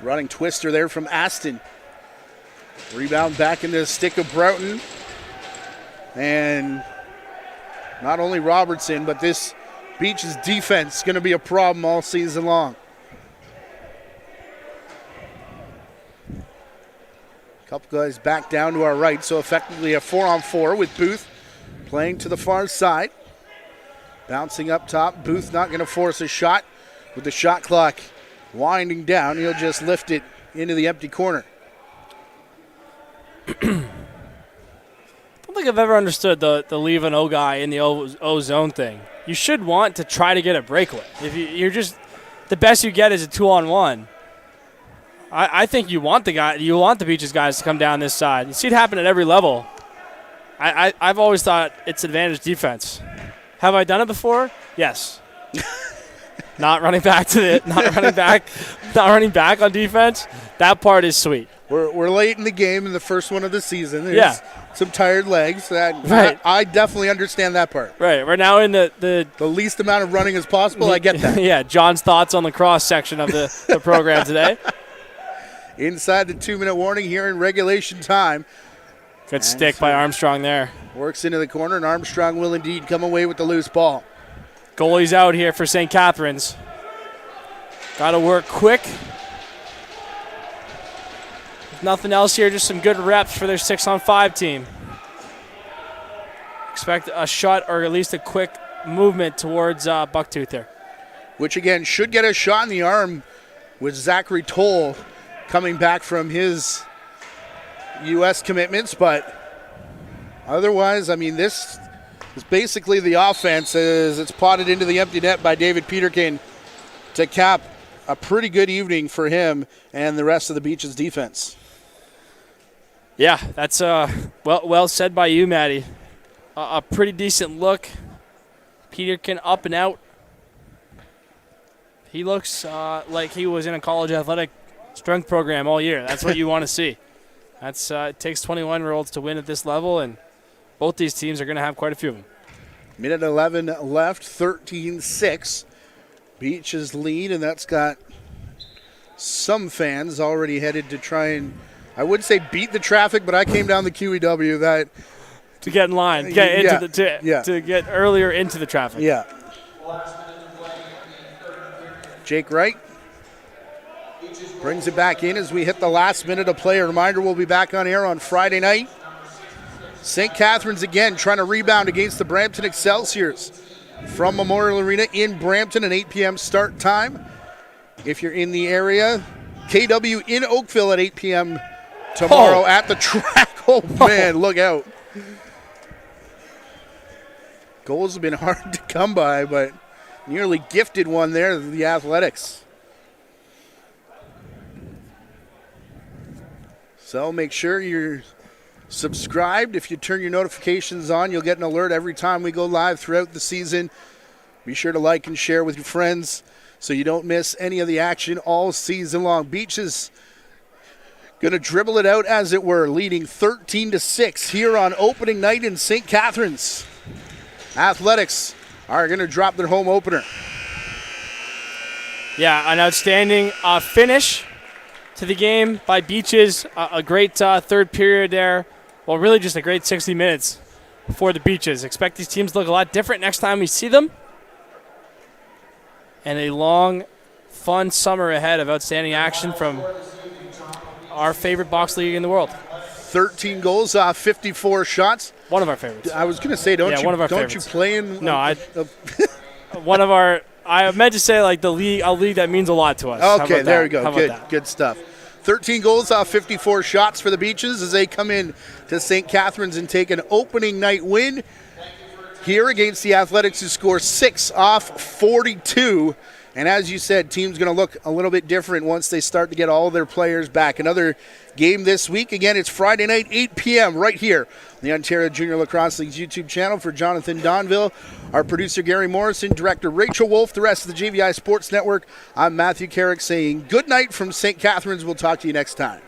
Running twister there from Aston. Rebound back into the stick of Broughton. And not only Robertson, but this Beach's defense is going to be a problem all season long. Couple guys back down to our right, so effectively a 4-on-4 with Booth playing to the far side. Bouncing up top, Booth not going to force a shot. With the shot clock winding down, he'll just lift it into the empty corner. I don't think I've ever understood the leave an O guy in the O zone thing. You should want to try to get a breakaway. If you're just the best you get is a 2-on-1. I think you want the Beaches guys to come down this side. You see it happen at every level. I've always thought it's advantage defense. Have I done it before? Yes. Not running back on defense. That part is sweet. We're late in the game in the first one of the season. There's some tired legs. Right. I definitely understand that part. Right. We're now in the least amount of running as possible. I get that. Yeah. John's thoughts on the cross section of the program today. Inside the 2-minute warning here in regulation time. Good stick by Armstrong there. Works into the corner, and Armstrong will indeed come away with the loose ball. Goalie's out here for St. Catharines. Got to work quick. If nothing else here, just some good reps for their 6-on-5 team. Expect a shot or at least a quick movement towards Bucktooth there. Which, again, should get a shot in the arm with Zachary Toll coming back from his U.S. commitments, but otherwise, I mean, this is basically the offense as it's potted into the empty net by David Peterkin to cap a pretty good evening for him and the rest of the Beaches defense. Yeah, that's well said by you, Matty. A pretty decent look. Peterkin up and out. He looks like he was in a college athletic strength program all year. That's what you want to see. It takes 21-year-olds to win at this level, and both these teams are going to have quite a few of them. Minute 11 left, 13-6. Beaches lead, and that's got some fans already headed to try and, I would say beat the traffic, but I came down the QEW that to get in line, to get earlier into the traffic. Yeah. Jake Wright brings it back in as we hit the last minute of play. A reminder, we'll be back on air on Friday night. St. Catharines again trying to rebound against the Brampton Excelsiors from Memorial Arena in Brampton, an 8 p.m. start time. If you're in the area, KW in Oakville at 8 p.m. tomorrow at the track. Oh, man, look out. Goals have been hard to come by, but nearly gifted one there to the Athletics. So make sure you're subscribed. If you turn your notifications on, you'll get an alert every time we go live throughout the season. Be sure to like and share with your friends so you don't miss any of the action all season long. Beaches going to dribble it out, as it were, leading 13-6 here on opening night in St. Catharines. Athletics are going to drop their home opener. Yeah, an outstanding finish to the game by Beaches. A great third period there. Well, really just a great 60 minutes for the Beaches. Expect these teams to look a lot different next time we see them. And a long, fun summer ahead of outstanding action from our favorite box league in the world. 13 goals off 54 shots. One of our favorites. I was going to say, don't you play in? No, one of our. I meant to say like the league, a league that means a lot to us. Okay, there we go. Good stuff. 13 goals off 54 shots for the Beaches as they come in to St. Catharines and take an opening night win here against the Athletics, who score 6 off 42. And as you said, team's going to look a little bit different once they start to get all their players back. Another game this week. Again, it's Friday night, 8 p.m. right here on the Ontario Junior Lacrosse League's YouTube channel. For Jonathan Donville, our producer Gary Morrison, director Rachel Wolf, the rest of the JVI Sports Network, I'm Matthew Carrick saying good night from St. Catharines. We'll talk to you next time.